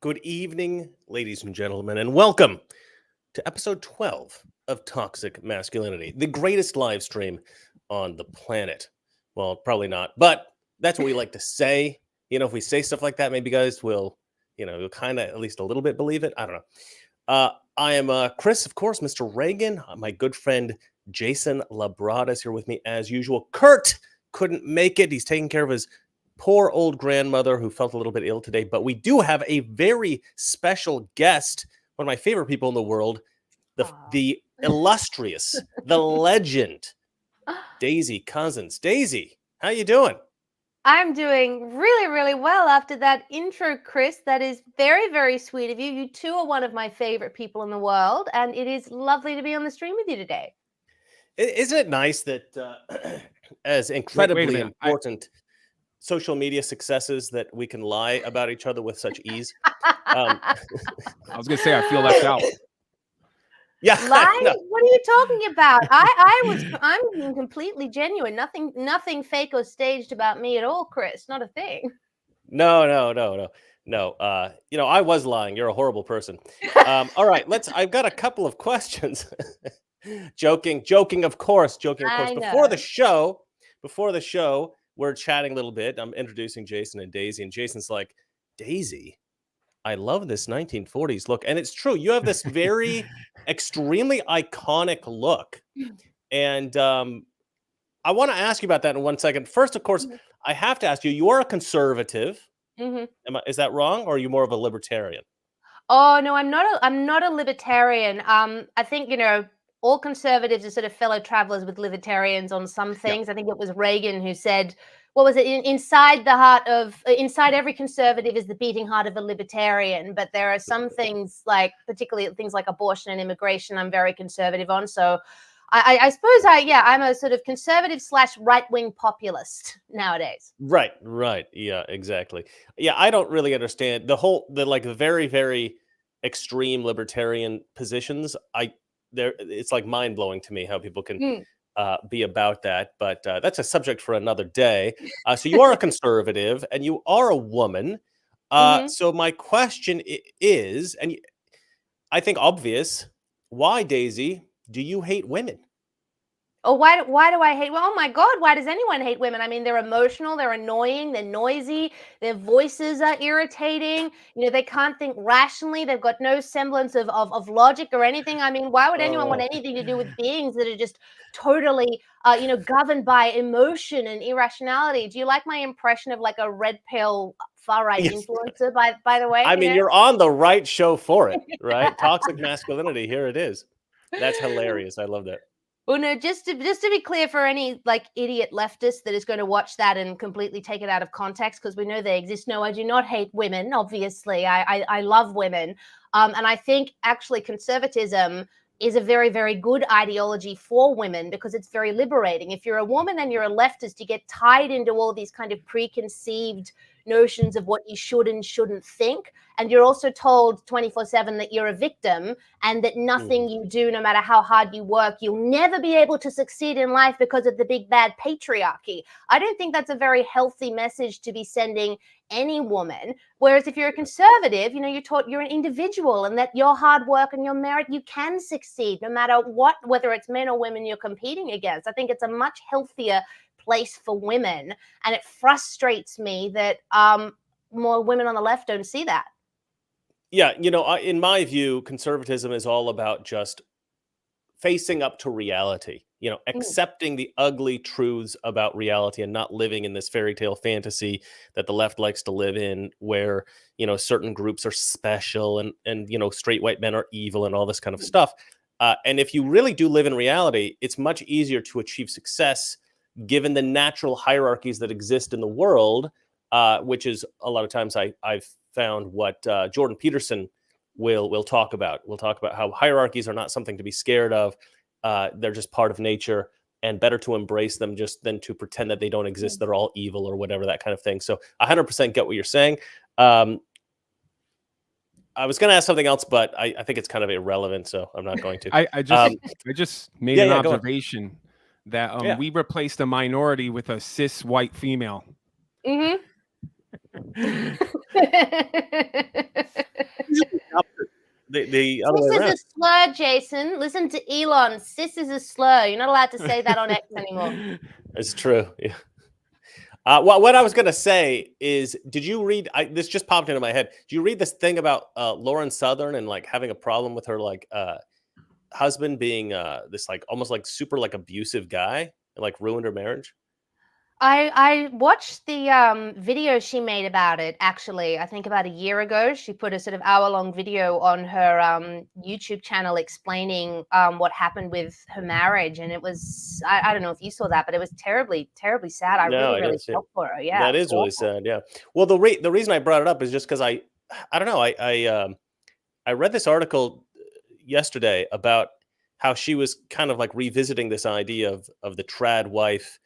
Good evening, ladies and gentlemen, and welcome to episode 12 of Toxic Masculinity, the greatest live stream on the planet. Well, probably not, but that's what we like to say. You know, if we say stuff like that, maybe guys will, you'll kind of at least a little bit believe it. I don't know. I am Chris, of course, Mr. Reagan. My good friend Jason Labrada is here with me as usual. Kurt couldn't make it. He's taking care of his poor old grandmother who felt a little bit ill today, but we do have a very special guest, one of my favorite people in the world, the illustrious, the legend, Daisy Cousens. Daisy, how you doing? I'm doing really, really well after that intro, Chris. That is very, very sweet of you. You two are one of my favorite people in the world, and it is lovely to be on the stream with you today. Isn't it nice that as incredibly important social media successes that we can lie about each other with such ease? I was gonna say I feel left out. Yeah, lie? No. What are you talking about? I'm being completely genuine. Nothing fake or staged about me at all, Chris. Not a thing. No. I was lying. You're a horrible person. All right, I've got a couple of questions. Joking, of course. Before the show, we're chatting a little bit. I'm introducing Jason and Daisy, and Jason's like, Daisy, I love this 1940s look. And it's true. You have this very extremely iconic look. And I want to ask you about that in 1 second. First, of course, I have to ask you, you are a conservative. Is that wrong? Or are you more of a libertarian? Oh, no, I'm not a libertarian. I think, all conservatives are sort of fellow travelers with libertarians on some things. Yeah. I think it was Reagan who said, what was it? Inside every conservative is the beating heart of a libertarian. But there are some things, particularly things like abortion and immigration, I'm very conservative on. So I suppose I'm a sort of conservative / right-wing populist nowadays. Right. Yeah, exactly. Yeah, I don't really understand the very, very extreme libertarian positions. It's like mind-blowing to me how people can be about that, but that's a subject for another day. So you are a conservative and you are a woman. So my question is, and I think obvious, why, Daisy, do you hate women? Oh, why do I hate? Well, oh my God, why does anyone hate women? I mean, they're emotional, they're annoying, they're noisy, their voices are irritating. They can't think rationally. They've got no semblance of logic or anything. I mean, why would anyone want anything to do with beings that are just totally, governed by emotion and irrationality? Do you like my impression of like a red pill far-right influencer, by the way? I mean, you're on the right show for it, right? Toxic Masculinity, here it is. That's hilarious. I love that. Well, no, just to be clear for any idiot leftist that is going to watch that and completely take it out of context, because we know they exist. No, I do not hate women. Obviously, I love women, and I think actually conservatism is a very, very good ideology for women because it's very liberating. If you're a woman and you're a leftist, you get tied into all these kind of preconceived notions of what you should and shouldn't think. And you're also told 24/7 that you're a victim and that nothing you do, no matter how hard you work, you'll never be able to succeed in life because of the big bad patriarchy. I don't think that's a very healthy message to be sending any woman. Whereas if you're a conservative, you're taught you're an individual and that your hard work and your merit, you can succeed no matter what, whether it's men or women you're competing against. I think it's a much healthier place for women, and it frustrates me that more women on the left don't see that. Yeah, in my view, conservatism is all about just facing up to reality, accepting the ugly truths about reality and not living in this fairy tale fantasy that the left likes to live in, where certain groups are special and straight white men are evil and all this kind of stuff. And if you really do live in reality, it's much easier to achieve success given the natural hierarchies that exist in the world, which is a lot of times I've found what Jordan Peterson will talk about. We'll talk about how hierarchies are not something to be scared of. They're just part of nature, and better to embrace them just than to pretend that they don't exist. They're all evil or whatever, that kind of thing. So 100% get what you're saying. I was going to ask something else, but I think it's kind of irrelevant, so I'm not going to. I just made an observation that we replaced a minority with a cis white female. The other way Sis is around. a slur, Jason. Listen to Elon. Sis is a slur. You're not allowed to say that on X anymore. It's true. Yeah. What I was gonna say is, did you read? This just popped into my head. Did you read this thing about Lauren Southern and like having a problem with her like husband being this like almost like super like abusive guy and like ruined her marriage? I watched the video she made about it, actually. I think about a year ago. She put a sort of hour-long video on her YouTube channel explaining what happened with her marriage. And it was, I don't know if you saw that, but it was terribly, terribly sad. I No, really, I really didn't see it. felt for her. Yeah, That it was is really awful. sad. Yeah. Well, the reason I brought it up is just because I don't know. I read this article yesterday about how she was kind of like revisiting this idea of the trad wife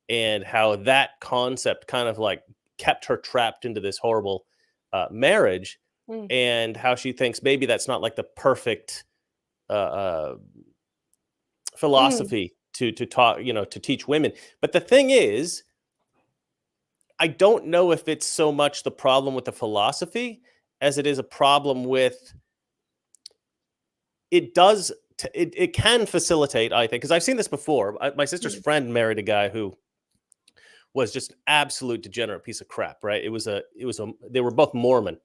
and how that concept kind of like kept her trapped into this horrible marriage, Mm, and how she thinks maybe that's not like the perfect uh, mm, philosophy to talk, to teach women. But the thing is, I don't know if it's so much the problem with the philosophy as it is a problem with it does it can facilitate, I think, because I've seen this before. My sister's mm, friend married a guy who was just an absolute degenerate piece of crap, right? It was a they were both Mormon.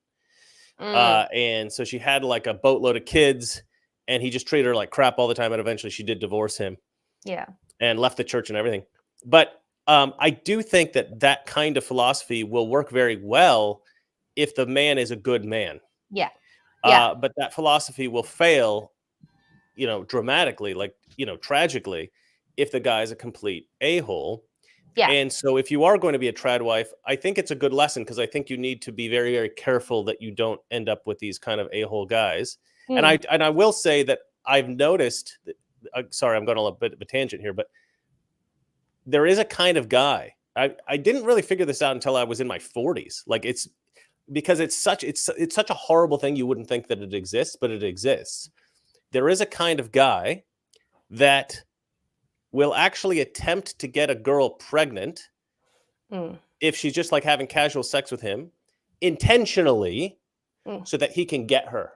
mm. And so she had like a boatload of kids, and he just treated her like crap all the time, and eventually she did divorce him Yeah, and left the church and everything. But I do think that that kind of philosophy will work very well if the man is a good man. yeah, yeah, But that philosophy will fail, dramatically, like, tragically, if the guy is a complete a-hole. yeah. And so if you are going to be a trad wife, I think it's a good lesson, because I think you need to be very, very careful that you don't end up with these kind of a-hole guys. And Mm, I will say that I've noticed that, sorry, I'm going on a bit of a tangent here, but there is a kind of guy. I didn't really figure this out until I was in my 40s. Like, it's because it's such a horrible thing, you wouldn't think that it exists, but it exists. There is a kind of guy that will actually attempt to get a girl pregnant mm, if she's just like having casual sex with him intentionally, mm. so that he can get her,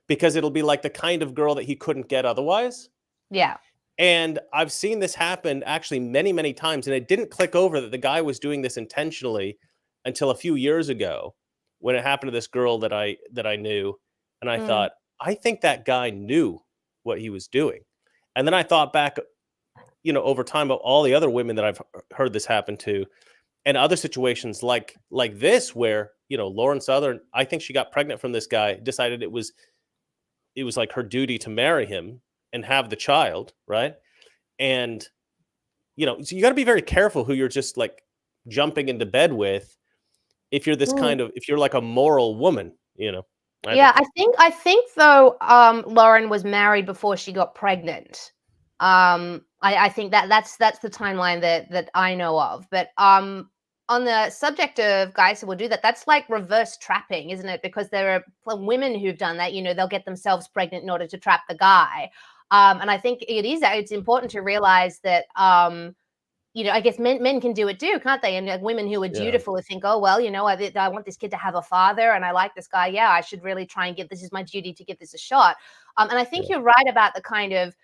because it'll be like the kind of girl that he couldn't get otherwise. Yeah. And I've seen this happen actually many, many times. And it didn't click over that the guy was doing this intentionally until a few years ago, when it happened to this girl that I knew. And I Mm, thought, I think that guy knew what he was doing. And then I thought back, over time, about all the other women that I've heard this happen to, and other situations like this, where, Lauren Southern, I think she got pregnant from this guy, decided it was like her duty to marry him and have the child, right? And so you got to be very careful who you're just like jumping into bed with, if you're this mm. kind of if you're like a moral woman. I Yeah, think. I think though, Lauren was married before she got pregnant. I think that's the timeline that I know of. But on the subject of guys who will do that, that's like reverse trapping, isn't it? Because there are women who've done that. They'll get themselves pregnant in order to trap the guy. And I think it's important to realize that I guess men can do it too, can't they? And like, women who are Yeah. dutiful who think, oh well, I want this kid to have a father, and I like this guy. Yeah, I should really try and give this is my duty to give this a shot. And I think Yeah. you're right about the kind of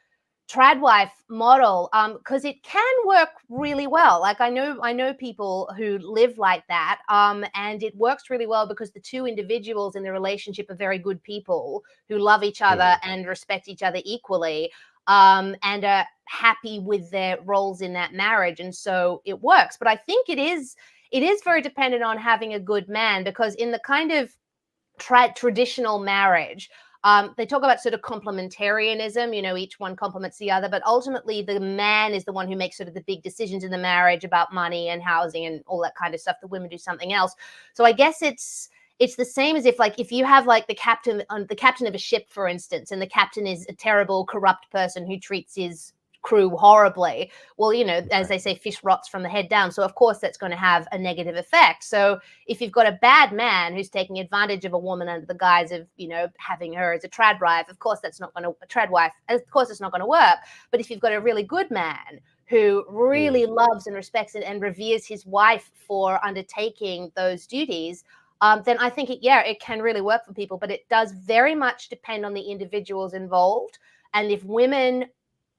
trad wife model, because it can work really well. Like I know people who live like that, and it works really well because the two individuals in the relationship are very good people who love each other Mhm. and respect each other equally, and are happy with their roles in that marriage, and so it works. But I think it is very dependent on having a good man, because in the kind of traditional marriage, they talk about sort of complementarianism, each one complements the other, but ultimately the man is the one who makes sort of the big decisions in the marriage about money and housing and all that kind of stuff. The women do something else. So I guess it's the same as if you have like the captain of a ship, for instance, and the captain is a terrible, corrupt person who treats his crew horribly. Well, as Right. they say, fish rots from the head down. So of course that's going to have a negative effect. So if you've got a bad man who's taking advantage of a woman under the guise of, having her as a trad wife, of course that's not going to a trad wife. Of course it's not going to work. But if you've got a really good man who Mm. really loves and respects and reveres his wife for undertaking those duties, then I think it can really work for people. But it does very much depend on the individuals involved. And if women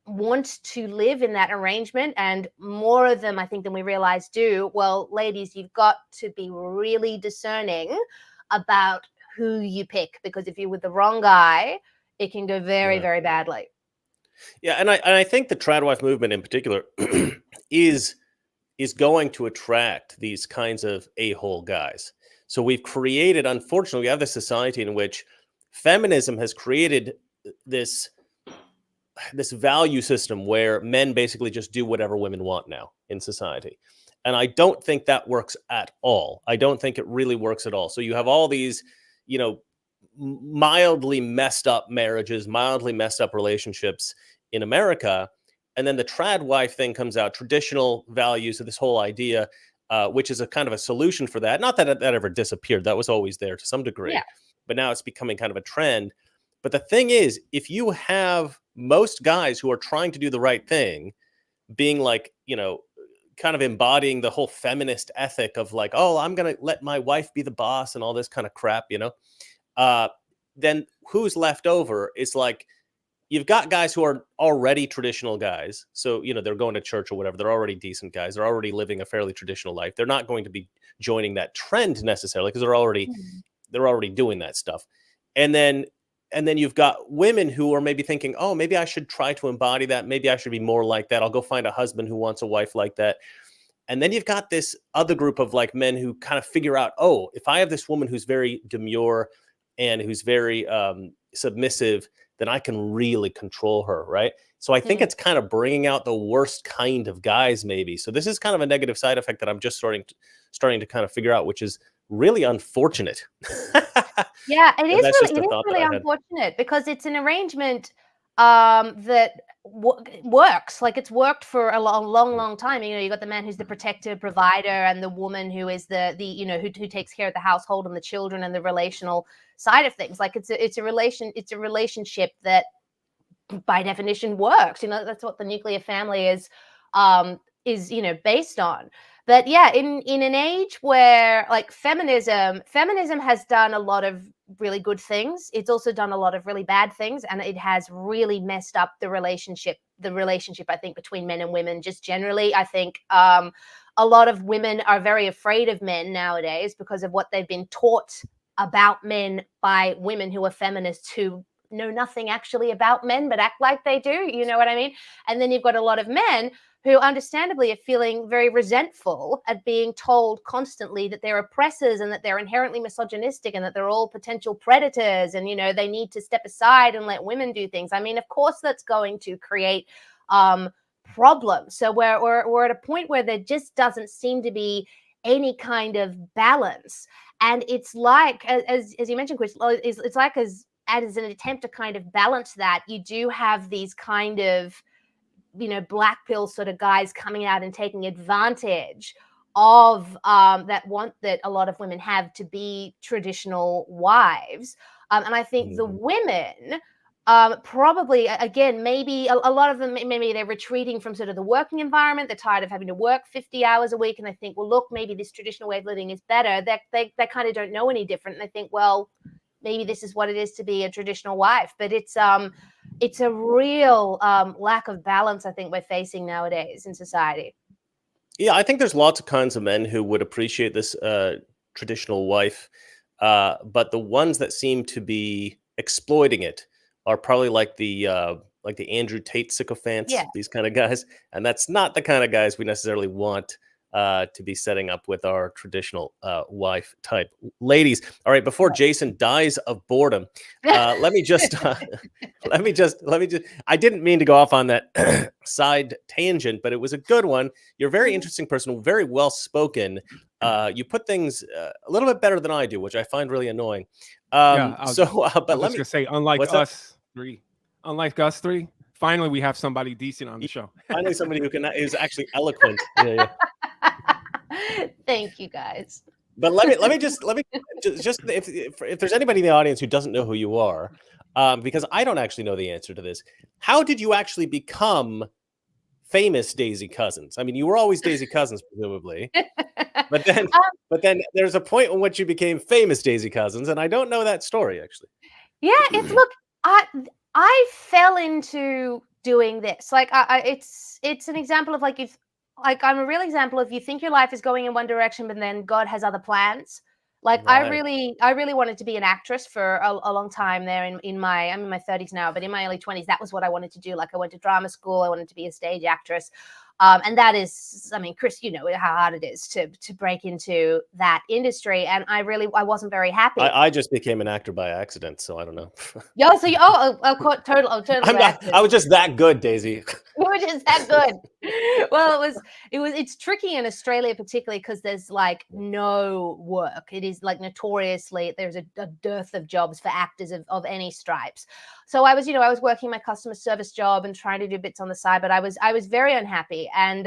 want to live in that arrangement, and more of them, I think, than we realize do, well, ladies, you've got to be really discerning about who you pick, because if you're with the wrong guy, it can go very, very badly. Yeah, and I think the trad wife movement in particular is going to attract these kinds of a-hole guys. So we've created, unfortunately, we have this society in which feminism has created this value system where men basically just do whatever women want now in society. And I don't think that works at all. I don't think it really works at all. So you have all these, mildly messed up marriages, mildly messed up relationships in America. And then the trad wife thing comes out, traditional values of this whole idea, which is a kind of a solution for that. Not that that ever disappeared. That was always there to some degree. Yeah. But now it's becoming kind of a trend. But the thing is, if you have most guys who are trying to do the right thing, being like, kind of embodying the whole feminist ethic of like, oh, I'm going to let my wife be the boss and all this kind of crap, then who's left over is like, you've got guys who are already traditional guys. So, they're going to church or whatever. They're already decent guys. They're already living a fairly traditional life. They're not going to be joining that trend necessarily because they're already doing that stuff. And then you've got women who are maybe thinking, oh, maybe I should try to embody that. Maybe I should be more like that. I'll go find a husband who wants a wife like that. And then you've got this other group of like men who kind of figure out, oh, if I have this woman who's very demure and who's very submissive, then I can really control her, right? So I think it's kind of bringing out the worst kind of guys, maybe. So this is kind of a negative side effect that I'm just starting to kind of figure out, which is really unfortunate. Yeah, it is really unfortunate because it's an arrangement that works. Like it's worked for a long time. You got the man who's the protector, provider, and the woman who is the who takes care of the household and the children and the relational side of things. Like it's a relationship that by definition works. That's what the nuclear family is based on. But yeah, in an age where like feminism has done a lot of really good things. It's also done a lot of really bad things, and it has really messed up the relationship, I think, between men and women just generally. I think a lot of women are very afraid of men nowadays because of what they've been taught about men by women who are feminists who know nothing actually about men but act like they do. You know what I mean? And then you've got a lot of men who understandably are feeling very resentful at being told constantly that they're oppressors and that they're inherently misogynistic and that they're all potential predators and, they need to step aside and let women do things. I mean, of course, that's going to create problems. So we're at a point where there just doesn't seem to be any kind of balance. And it's like, as you mentioned, Chris, it's like as an attempt to kind of balance that, you do have these kind of black pill sort of guys coming out and taking advantage of that want that a lot of women have to be traditional wives. And I think the women probably, again, maybe a lot of them, maybe they're retreating from sort of the working environment. They're tired of having to work 50 hours a week. And they think, well, look, maybe this traditional way of living is better. They kind of don't know any different. And they think, well, maybe this is what it is to be a traditional wife. But it's a real lack of balance, I think, we're facing nowadays in society. Yeah, I think there's lots of kinds of men who would appreciate this traditional wife, but the ones that seem to be exploiting it are probably like the Andrew Tate sycophants, these kind of guys, and that's not the kind of guys we necessarily want to be setting up with our traditional wife type ladies. All right, before Jason dies of boredom, let me just I didn't mean to go off on that side tangent, but it was a good one. You're a very interesting person, very well spoken. You put things a little bit better than I do, which I find really annoying. But let me say, unlike us three, finally we have somebody decent on the show. Finally, somebody who's actually eloquent. Yeah. Thank you, guys. But let me just if there's anybody in the audience who doesn't know who you are, because I don't actually know the answer to this. How did you actually become famous Daisy Cousens. I mean, you were always Daisy Cousens, presumably, but then there's a point in which you became famous Daisy Cousens, and I don't know that story actually. Yeah, it's look, I fell into doing this. Like, it's an example of like, if like I'm a real example of, you think your life is going in one direction, but then God has other plans. Like, I really wanted to be an actress for a long time there. I'm in my 30s now, but in my early 20s, that was what I wanted to do. Like, I went to drama school. I wanted to be a stage actress. And that is, I mean, Chris, you know how hard it is to break into that industry. And I wasn't very happy. I just became an actor by accident, so I don't know. Yo, so totally. I was just that good, Daisy. You were just that good. Well, it's tricky in Australia, particularly because there's like no work. It is like notoriously there's a dearth of jobs for actors of any stripes. So I was working my customer service job and trying to do bits on the side, but I was very unhappy, and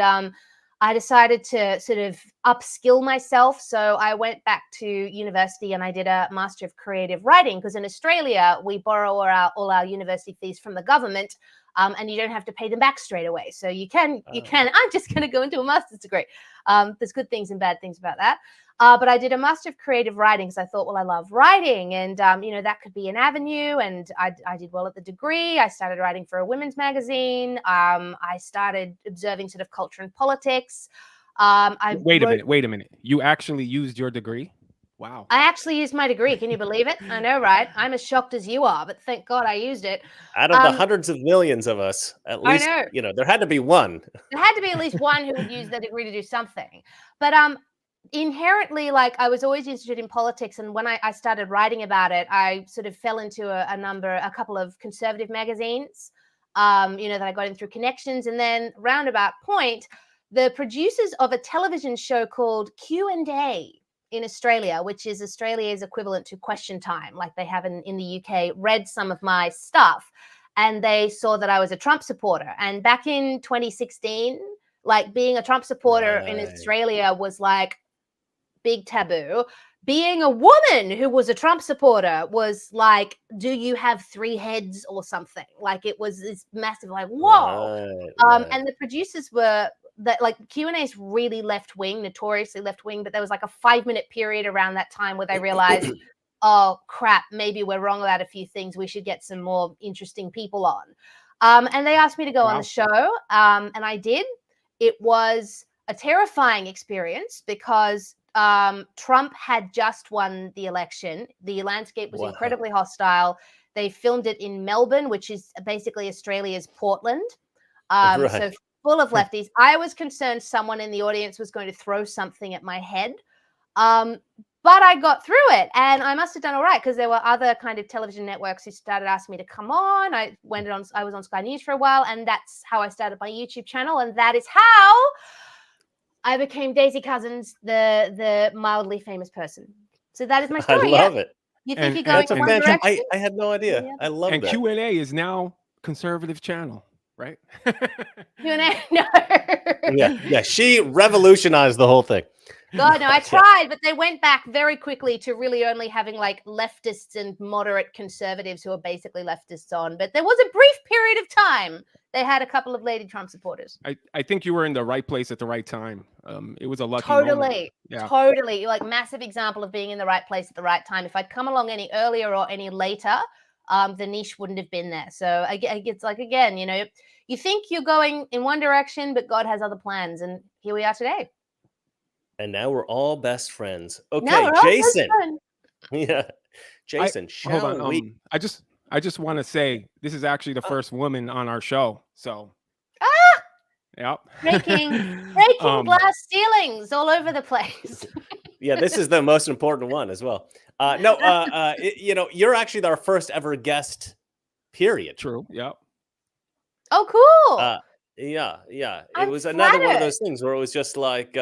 I decided to sort of upskill myself. So I went back to university and I did a Master of Creative Writing, because in Australia we borrow all our university fees from the government. And you don't have to pay them back straight away. So you can, I'm just going to go into a master's degree. There's good things and bad things about that. But I did a Master of Creative Writing because I thought, well, I love writing, and, that could be an avenue. And I did well at the degree. I started writing for a women's magazine. I started observing sort of culture and politics. Wait a minute. You actually used your degree? Wow. I actually used my degree. Can you believe it? I know, right? I'm as shocked as you are, but thank God I used it. Out of the hundreds of millions of us, at least, there had to be one. There had to be at least one who would use their degree to do something. But inherently, like, I was always interested in politics. And when I started writing about it, I sort of fell into a couple of conservative magazines, that I got in through connections. And then roundabout point, the producers of a television show called Q&A in Australia, which is Australia's equivalent to Question Time, like they have in the UK, read some of my stuff, and they saw that I was a Trump supporter. And back in 2016, like, being a Trump supporter in Australia was like big taboo. Being a woman who was a Trump supporter was like, do you have 3 heads or something? Like, it was this massive, like, whoa. And the producers were, that, like, Q&A is really left-wing, notoriously left-wing, but there was like a 5-minute period around that time where they realized, oh crap, maybe we're wrong about a few things. We should get some more interesting people on. And they asked me to go on the show, and I did. It was a terrifying experience because Trump had just won the election. The landscape was incredibly hostile. They filmed it in Melbourne, which is basically Australia's Portland. So full of lefties. I was concerned someone in the audience was going to throw something at my head. But I got through it, and I must have done all right, because there were other kind of television networks who started asking me to come on. I was on Sky News for a while, and that's how I started my YouTube channel, and that is how I became Daisy Cousens, the mildly famous person. So that is my story. I love it. You think you're going in one direction? I had no idea. Yeah. I love that. And Q&A is now conservative channel, right? Q&A, no. Yeah. She revolutionized the whole thing. God, no, I tried, but they went back very quickly to really only having like leftists and moderate conservatives who are basically leftists on. But there was a brief period of time they had a couple of Lady Trump supporters. I think you were in the right place at the right time. It was a lucky moment. Totally. Like, massive example of being in the right place at the right time. If I'd come along any earlier or any later, the niche wouldn't have been there. So it's like, again, you think you're going in one direction, but God has other plans. And here we are today. And now we're all best friends. Okay, Jason. Yeah, Jason. Hold on. I just want to say this is actually the first woman on our show. So. Yep. Breaking glass ceilings all over the place. Yeah, this is the most important one as well. You're actually our first ever guest. Period. True. Yep. Oh, cool. Yeah. It was another one of those things where it was just like.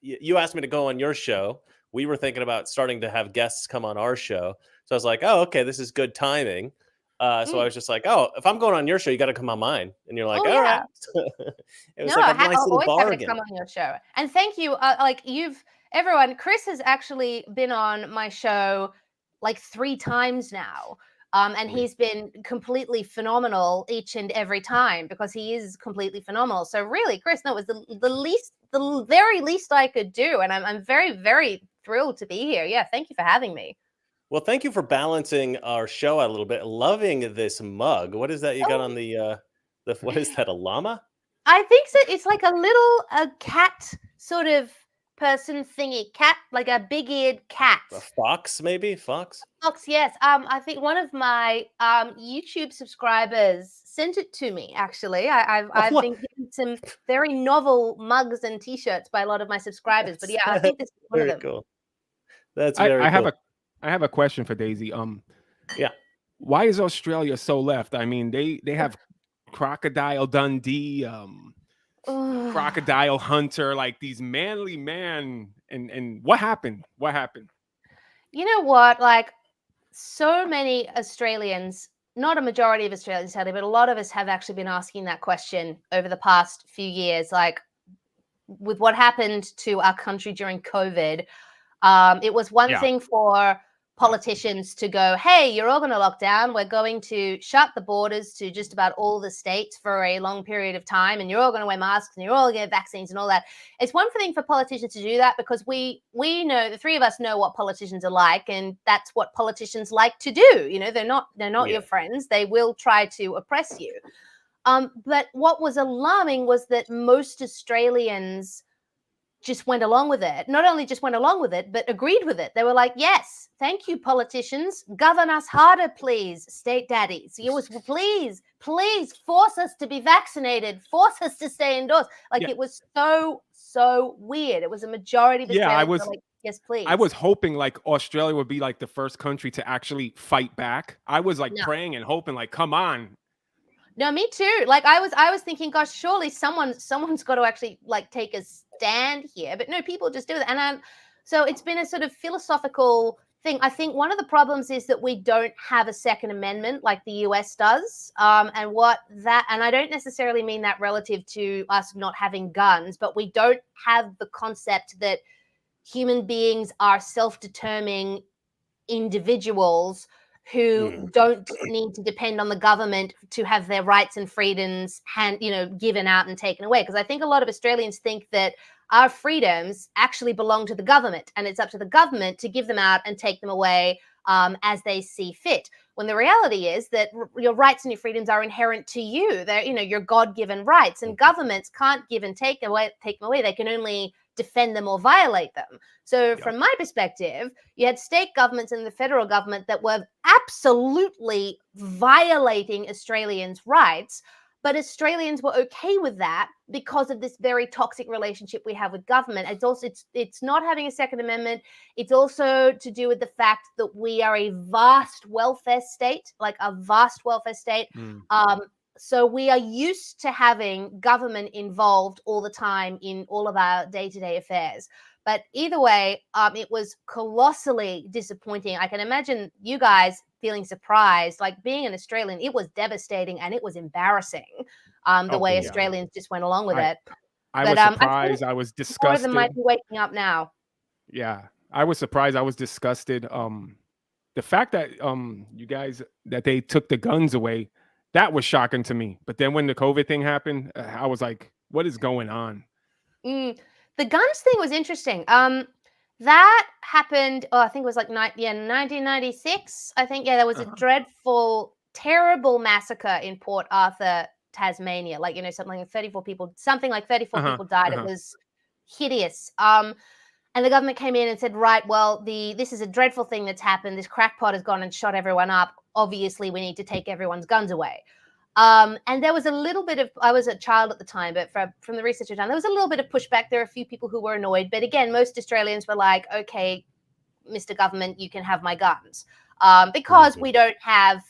You asked me to go on your show. We were thinking about starting to have guests come on our show. So I was like, oh, okay, this is good timing. So I was just like, oh, if I'm going on your show, you got to come on mine. And you're like, all right. It was like a nice little bargain. To come on your show. And thank you. Chris has actually been on my show like 3 times now. And he's been completely phenomenal each and every time, because he is completely phenomenal. So really, Chris, that was the very least I could do. And I'm very, very thrilled to be here. Yeah, thank you for having me. Well, thank you for balancing our show out a little bit. Loving this mug. What is that you got on the what is that, a llama? I think so. It's like a cat sort of person thingy. Cat, like a big-eared cat. A fox, maybe? Fox? Fox, yes. I think one of my YouTube subscribers sent it to me, actually. I've been given some very novel mugs and t-shirts by a lot of my subscribers. But yeah, I think this is one of them. Very cool. That's very cool. I have a question for Daisy. Yeah. Why is Australia so left? I mean, they have Crocodile Dundee, Crocodile Hunter, like these manly man. And what happened? What happened? You know what? Like, so many Australians, not a majority of Australians, sadly, but a lot of us have actually been asking that question over the past few years. Like, with what happened to our country during COVID, it was one thing for politicians to go, hey, you're all going to lock down. We're going to shut the borders to just about all the states for a long period of time, and you're all going to wear masks and you're all going to get vaccines and all that. It's one thing for politicians to do that, because we know, the three of us know what politicians are like, and that's what politicians like to do. You know, they're not your friends. They will try to oppress you. But what was alarming was that most Australians just went along with it. Not only just went along with it, but agreed with it. They were like, yes, thank you, politicians. Govern us harder, please, state daddies. It was, please force us to be vaccinated. Force us to stay indoors. Like, it was so weird. It was a majority of Australians were like, yes, please. I was hoping like Australia would be like the first country to actually fight back. I was like praying and hoping, like, come on. No, me too. Like, I was thinking, gosh, surely someone's got to actually like take a stand here. But no, people just do that. And so it's been a sort of philosophical thing. I think one of the problems is that we don't have a Second Amendment like the US does. And I don't necessarily mean that relative to us not having guns, but we don't have the concept that human beings are self-determining individuals who don't need to depend on the government to have their rights and freedoms given out and taken away. Because I think a lot of Australians think that our freedoms actually belong to the government, and it's up to the government to give them out and take them away as they see fit. When the reality is that your rights and your freedoms are inherent to you. They're, your God-given rights, and governments can't give and take them away. They can only defend them or violate them. So from my perspective, you had state governments and the federal government that were absolutely violating Australians' rights, but Australians were okay with that because of this very toxic relationship we have with government. It's not having a Second Amendment. It's also to do with the fact that we are a vast welfare state, So we are used to having government involved all the time in all of our day-to-day affairs. But either way, it was colossally disappointing. I can imagine you guys feeling surprised. Like, being an Australian, it was devastating and it was embarrassing the way Australians just went along with it. I was surprised. I was disgusted. More of them might be waking up now. Yeah, I was surprised. I was disgusted. The fact that you guys, that they took the guns away, that was shocking to me. But then when the COVID thing happened, I was like, what is going on? The guns thing was interesting. That happened, I think it was like 1996. I think, there was a dreadful, terrible massacre in Port Arthur, Tasmania. Like, something like 34 people died. It was hideous. And the government came in and said, right, well, this is a dreadful thing that's happened. This crackpot has gone and shot everyone up. Obviously, we need to take everyone's guns away. And there was a little bit of, I was a child at the time, but from the research I've done, there was a little bit of pushback. There were a few people who were annoyed. But again, most Australians were like, okay, Mr. Government, you can have my guns. Because we don't have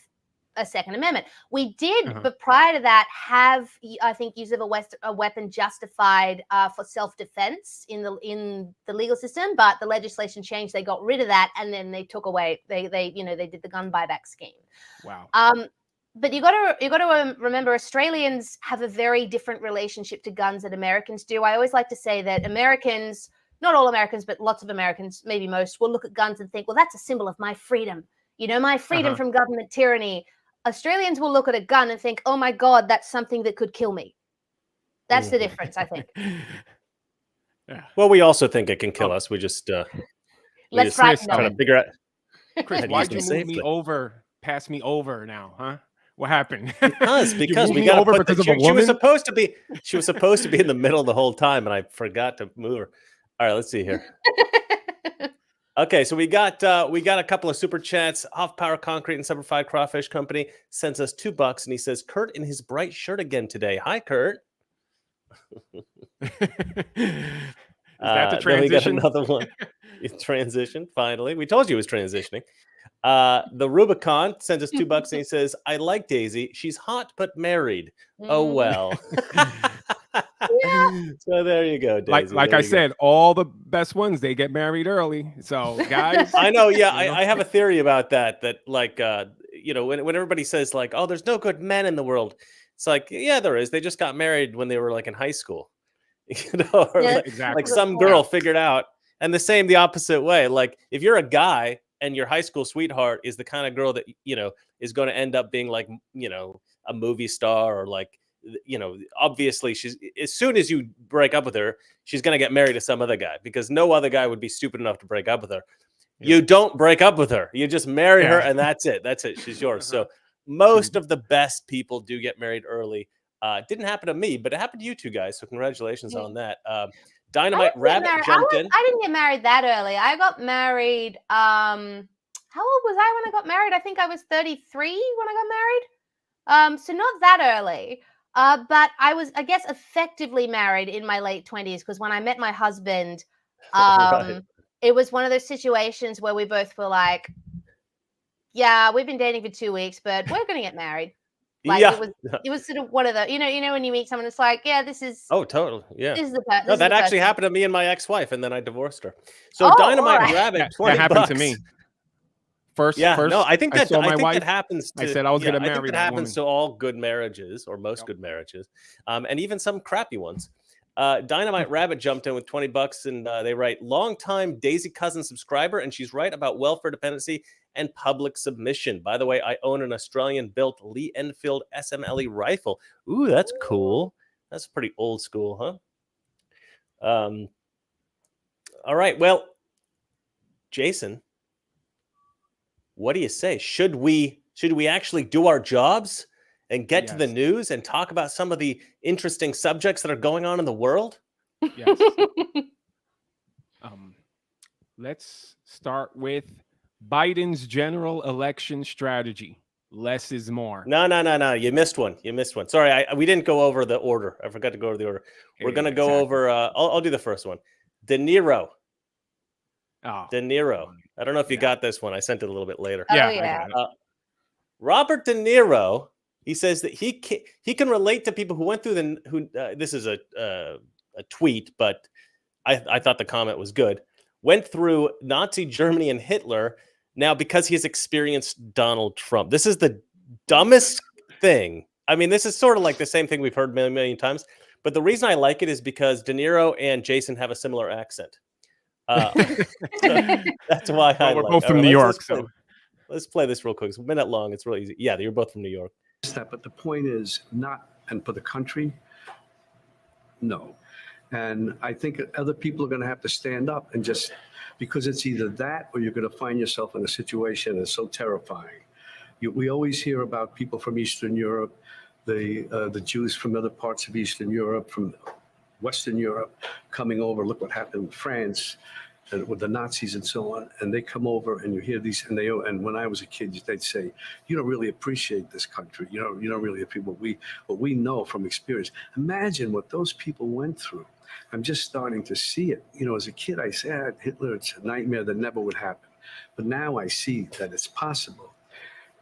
a Second Amendment. We did, but prior to that, have, I think, use of a weapon justified for self-defense in the legal system. But the legislation changed. They got rid of that, and then they took away. They did the gun buyback scheme. Wow. But you got to remember, Australians have a very different relationship to guns than Americans do. I always like to say that Americans, not all Americans, but lots of Americans, maybe most, will look at guns and think, well, that's a symbol of my freedom. you know, my freedom from government tyranny, Australians will look at a gun and think, oh my God, that's something that could kill me. That's the difference, I think. Yeah. Well, we also think it can kill us. We just Let's frighten trying to them. figure out. Chris, why'd you move me over, pass me over now, huh? What happened? Because You we moved got me over because of a she was woman? supposed to be in the middle the whole time, and I forgot to move her. All right, let's see here. Okay, so we got a couple of super chats. Off Power Concrete and Simplified Crawfish Company sends us $2, and he says, "Kurt in his bright shirt again today." Hi, Kurt. Is that the Then we got transition? another one. Transition. Finally, we told you it was transitioning. The Rubicon sends us $2, and he says, "I like Daisy. She's hot but married. Oh well." So there you go, Daisy. Like I said, all the best ones, they get married early. So guys, I know. Yeah, I have a theory about that. That like, you know, when everybody says like, "Oh, there's no good men in the world," it's like, yeah, there is. They just got married when they were like in high school, you know, or Yeah, like, exactly. some girl figured out. And the opposite way. Like if you're a guy and your high school sweetheart is the kind of girl that, you know, is going to end up being like, you know, a movie star, or like, you know, obviously she's, as soon as you break up with her, she's going to get married to some other guy, because no other guy would be stupid enough to break up with her. Yeah. You don't break up with her. You just marry her, and that's it. That's it. She's yours. So most of the best people do get married early. Didn't happen to me, but it happened to you two guys. So congratulations on that. Dynamite Rabbit jumped in. I didn't get married that early. I got married. How old was I when I got married? I think I was 33 when I got married. So not that early. But I was, I guess, effectively married in my late 20s, because when I met my husband, it was one of those situations where we both were like, yeah, we've been dating for 2 weeks, but we're going to get married. Like it was sort of one of the, you know, when you meet someone, it's like, yeah, this is. Oh, totally. Yeah. This is the No, that actually happened to me and my ex-wife, and then I divorced her. So Dynamite Rabbit, $20. That happened to me. First, no, I think that that happens to. I said I was going to marry. I think that happens to all good marriages, or most good marriages, and even some crappy ones. Dynamite Rabbit jumped in with $20, and they write, "Long-time Daisy Cousens subscriber, and she's right about welfare dependency and public submission. By the way, I own an Australian-built Lee Enfield SMLE rifle. Ooh, that's cool. That's pretty old school, huh? All right. Well, Jason, what do you say? Should we actually do our jobs and get to the news and talk about some of the interesting subjects that are going on in the world? Yes. Let's start with Biden's general election strategy. Less is more. No. You missed one. Sorry, we didn't go over the order. I forgot to go over the order. We're going to go over, I'll do the first one. De Niro. Oh. De Niro. I don't know if you got this one. I sent it a little bit later. Yeah. Robert De Niro, he says that he can relate to people who went through this is a tweet, but I thought the comment was good. Went through Nazi Germany and Hitler. Now, because he has experienced Donald Trump. This is the dumbest thing. I mean, this is sort of like the same thing we've heard a million times. But the reason I like it is because De Niro and Jason have a similar accent. So that's why we're both from New York. Let's play this real quick. It's a minute long. It's really easy. Yeah, you're both from New York. But the point is not, and for the country, no. And I think other people are going to have to stand up and just, because it's either that or you're going to find yourself in a situation that's so terrifying. We always hear about people from Eastern Europe, the Jews from other parts of Eastern Europe, from Western Europe coming over. Look what happened in France with the Nazis and so on. And they come over and you hear these, and when I was a kid, they'd say, you don't really appreciate this country. You don't really appreciate what we know from experience. Imagine what those people went through. I'm just starting to see it. As a kid, I said, Hitler, it's a nightmare that never would happen. But now I see that it's possible.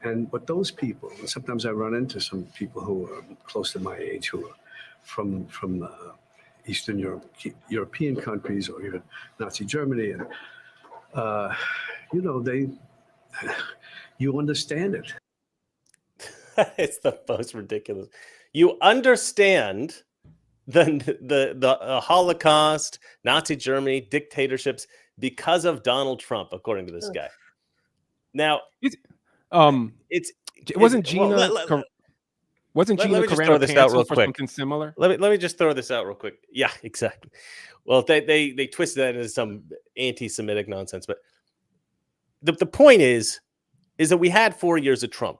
And what those people, and sometimes I run into some people who are close to my age, who are from Eastern Europe, European countries, or even Nazi Germany, and you understand it. It's the most ridiculous. You understand the Holocaust, Nazi Germany, dictatorships because of Donald Trump, according to this guy. Now, It's, um, it's it wasn't well, Gina. Wasn't let Gina me just throw Carano this out real canceled for quick. something similar? Let me just throw this out real quick. Yeah, exactly. Well, they twisted that into some anti-Semitic nonsense, but the point is that we had 4 years of Trump.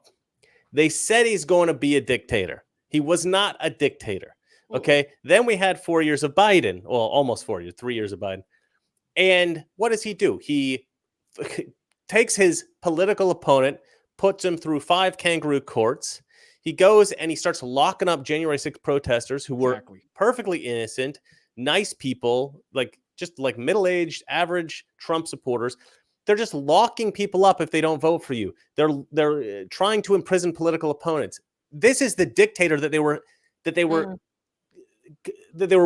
They said he's going to be a dictator. He was not a dictator. Okay. Then we had 4 years of Biden. Well, almost 4 years, 3 years of Biden. And what does he do? He takes his political opponent, puts him through 5 kangaroo courts. He goes and he starts locking up January 6th protesters who were perfectly innocent, nice people, just like middle-aged, average Trump supporters. They're just locking people up if they don't vote for you. They're trying to imprison political opponents. This is the dictator that they were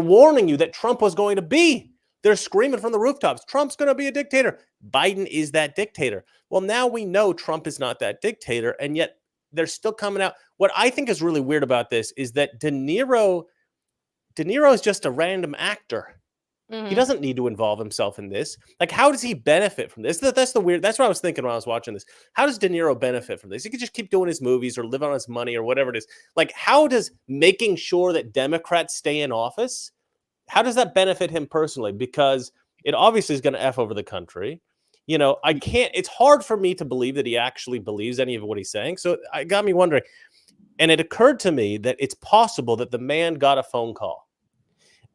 warning you that Trump was going to be. They're screaming from the rooftops, Trump's going to be a dictator. Biden is that dictator. Well, now we know Trump is not that dictator, and yet they're still coming out. What I think is really weird about this is that De Niro is just a random actor. He doesn't need to involve himself in this. Like, how does he benefit from this? That's what I was thinking when I was watching this. How does De Niro benefit from this? He could just keep doing his movies or live on his money or whatever it is. Like, how does making sure that Democrats stay in office, how does that benefit him personally? Because it obviously is going to F over the country. It's hard for me to believe that he actually believes any of what he's saying. So it got me wondering. And it occurred to me that it's possible that the man got a phone call.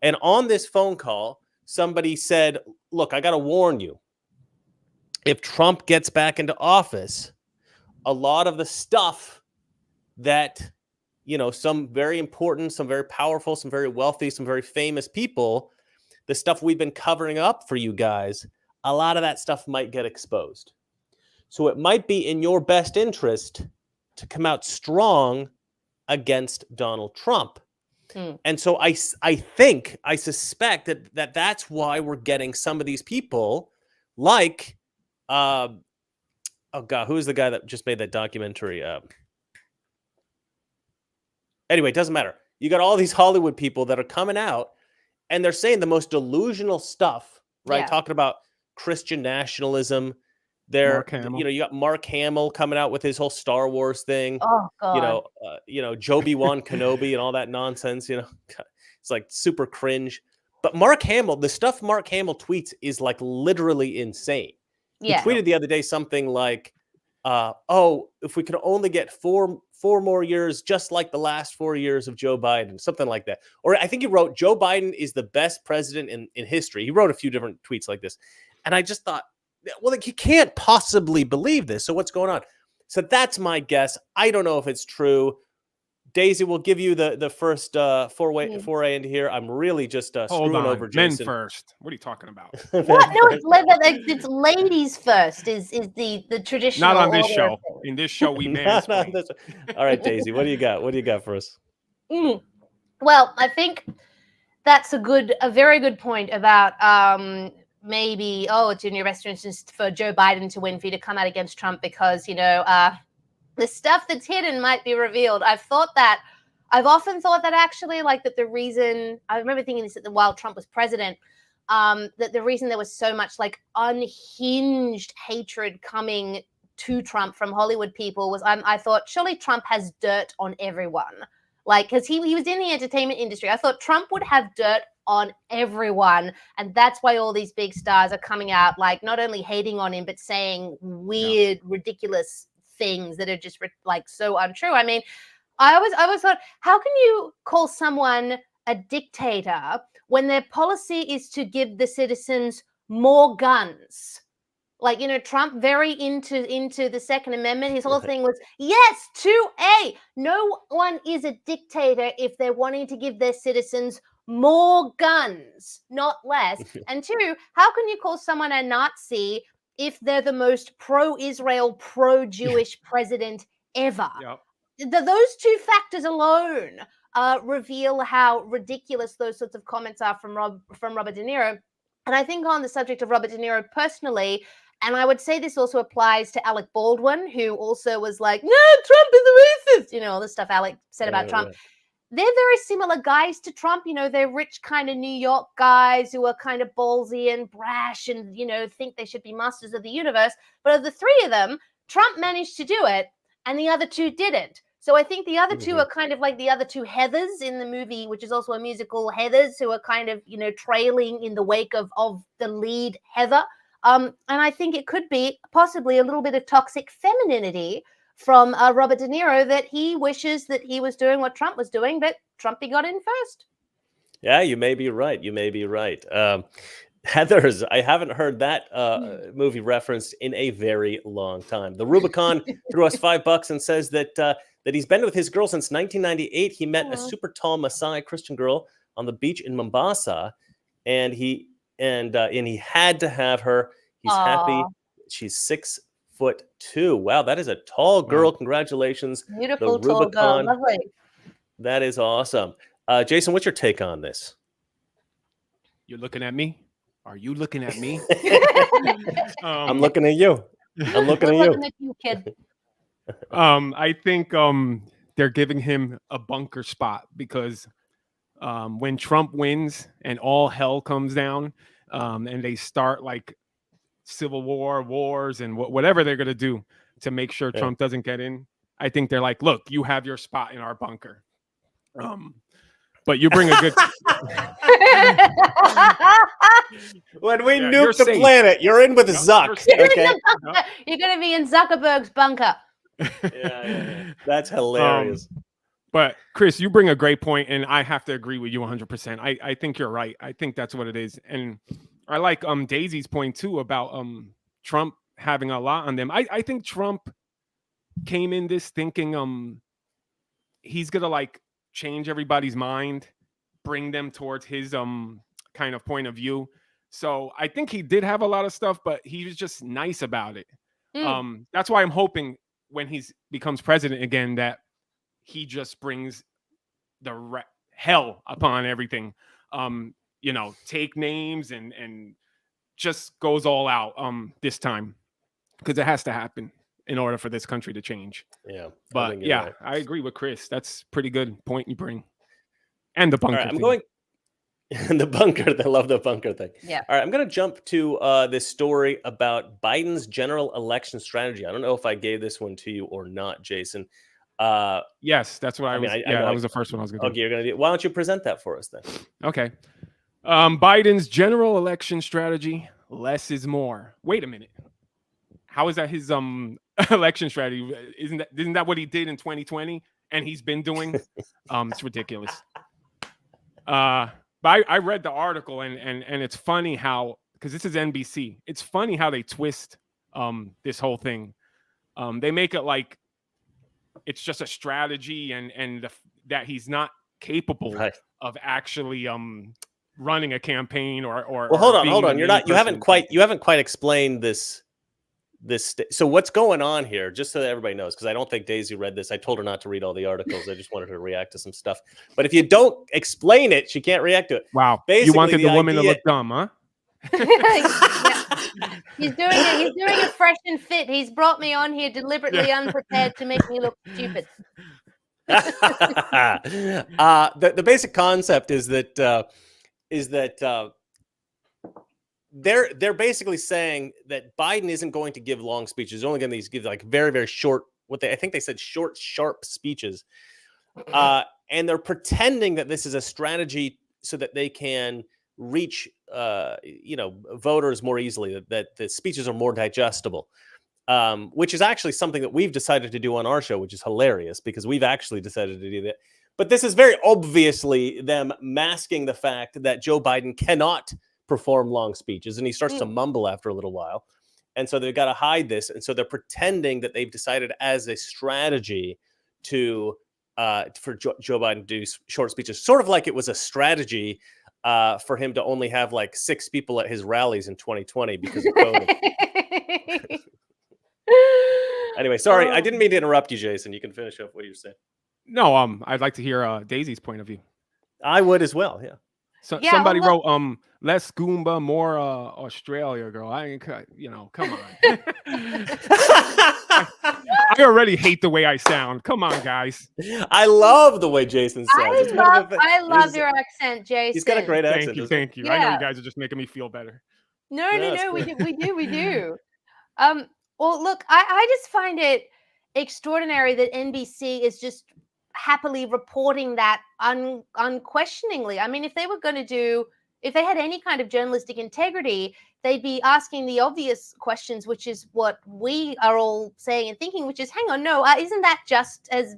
And on this phone call, somebody said, look, I got to warn you. If Trump gets back into office, a lot of the stuff that, some very important, some very powerful, some very wealthy, some very famous people, the stuff we've been covering up for you guys, a lot of that stuff might get exposed. So it might be in your best interest to come out strong against Donald Trump. And so I suspect that's why we're getting some of these people like, oh God, who is the guy that just made that documentary? Anyway, it doesn't matter. You got all these Hollywood people that are coming out and they're saying the most delusional stuff, right? Yeah. Talking about Christian nationalism. You got Mark Hamill coming out with his whole Star Wars thing. Oh God. Joby-Wan Kenobi and all that nonsense. It's like super cringe. But Mark Hamill, the stuff Mark Hamill tweets is like literally insane. Yeah. He tweeted the other day something like, if we could only get four more years, just like the last 4 years of Joe Biden, something like that. Or I think he wrote, Joe Biden is the best president in history. He wrote a few different tweets like this. And I just thought, well, you can't possibly believe this. So what's going on? So that's my guess. I don't know if it's true. Daisy, we'll give you the first foray into here. I'm really just screwing over Jason. Men first. What are you talking about? What? No, it's ladies first. Is the traditional? Not on this show. In this show, we mansplain. All right, Daisy, what do you got? What do you got for us? Well, I think that's a very good point about maybe it's in your best interest for Joe Biden to win, for you to come out against Trump because the stuff that's hidden might be revealed. I've often thought that actually, like that the reason, I remember thinking this while Trump was president, that the reason there was so much like unhinged hatred coming to Trump from Hollywood people was I thought surely Trump has dirt on everyone. Like, because he was in the entertainment industry. I thought Trump would have dirt on everyone. And that's why all these big stars are coming out, like not only hating on him, but saying weird, ridiculous things that are just like so untrue. I mean, I always thought, how can you call someone a dictator when their policy is to give the citizens more guns? Like, Trump very into the Second Amendment. His whole thing was, yes, 2A. No one is a dictator if they're wanting to give their citizens more guns, not less. And 2, how can you call someone a Nazi if they're the most pro-Israel, pro-Jewish president ever? Yep. Those 2 factors alone reveal how ridiculous those sorts of comments are from Robert De Niro. And I think on the subject of Robert De Niro personally, and I would say this also applies to Alec Baldwin, who also was like, no, Trump is a racist. All the stuff Alec said about Trump. Right. They're very similar guys to Trump. They're rich kind of New York guys who are kind of ballsy and brash and, think they should be masters of the universe. But of the 3 of them, Trump managed to do it, and the other two didn't. So I think the other two are kind of like the other two Heathers in the movie, which is also a musical, Heathers, who are kind of, you know, trailing in the wake of the lead Heather. And I think it could be possibly a little bit of toxic femininity from Robert De Niro, that he wishes that he was doing what Trump was doing, but Trumpy got in first. Yeah, you may be right. You may be right. Heathers, I haven't heard that movie referenced in a very long time. The Rubicon threw us $5 and says that he's been with his girl since 1998. He met a super tall Maasai Christian girl on the beach in Mombasa, and he had to have her. He's happy. She's 6'2". Wow, that is a tall girl. Congratulations. Beautiful the tall girl. Rubicon. Lovely. That is awesome. Jason, what's your take on this? You're looking at me? Are you looking at me? I'm looking at you. I'm looking at you. Looking at you, kid. I think they're giving him a bunker spot because when Trump wins and all hell comes down, and they start like civil wars and whatever they're going to do to make sure Trump doesn't get in, I think they're like, look, you have your spot in our bunker. But you bring a good. When we nuke the planet, you're in with Zuck. Okay? You're going to be in Zuckerberg's bunker. Yeah. That's hilarious. But Chris, you bring a great point, and I have to agree with you 100%. I think you're right. I think that's what it is, and I like Daisy's point too about Trump having a lot on them. I think Trump came in this thinking he's gonna like change everybody's mind, bring them towards his kind of point of view. So I think he did have a lot of stuff, but he was just nice about it. That's why I'm hoping when he becomes president again that he just brings the hell upon everything. You know, take names and just goes all out this time, because it has to happen in order for this country to change. Yeah. But yeah, right. I agree with Chris. That's pretty good point you bring. And the bunker right, I'm thing. going the bunker. I love the bunker thing. Yeah. All right, I'm going to jump to this story about Biden's general election strategy. I don't know if I gave this one to you or not, Jason. Yes, that's what I was. That was the first one I was going to do. Okay, you're going to do. Why don't you present that for us then? Okay. Biden's general election strategy: less is more. Wait a minute. How is that his election strategy? Isn't that what he did in 2020 and he's been doing? It's ridiculous. But I read the article and it's funny how, because this is NBC, it's funny how they twist this whole thing. They make it like it's just a strategy and that he's not capable of actually running a campaign or well, hold on. You haven't quite explained this. So what's going on here, just so that everybody knows, because I don't think Daisy read this. I told her not to read all the articles. I just wanted her to react to some stuff. But if you don't explain it, she can't react to it. Wow. Basically, you wanted the woman to look dumb, huh? He's doing a fresh and fit. He's brought me on here deliberately unprepared to make me look stupid. The basic concept is that they're basically saying that Biden isn't going to give long speeches. He's only going to give like very, very short, I think they said short, sharp speeches. And they're pretending that this is a strategy so that they can reach, voters more easily, that the speeches are more digestible, which is actually something that we've decided to do on our show, which is hilarious because we've actually decided to do that. But this is very obviously them masking the fact that Joe Biden cannot perform long speeches, and he starts to mumble after a little while, and so they've got to hide this, and so they're pretending that they've decided as a strategy to for Joe Biden to do short speeches, sort of like it was a strategy for him to only have like 6 people at his rallies in 2020 because of COVID. Anyway, sorry, I didn't mean to interrupt you, Jason. You can finish up what you're saying. No, I'd like to hear Daisy's point of view. I would as well. Yeah. So somebody wrote less Goomba, more Australia, girl. I ain't, come on. I already hate the way I sound. Come on, guys. I love the way Jason sounds. I love your accent, Jason. He's got a great accent. Thank you. Yeah. I know you guys are just making me feel better. No, we do. Well, look, I just find it extraordinary that NBC is just happily reporting that unquestioningly. I mean, if they were going to if they had any kind of journalistic integrity, they'd be asking the obvious questions, which is what we are all saying and thinking, which is, hang on, no, isn't that just, as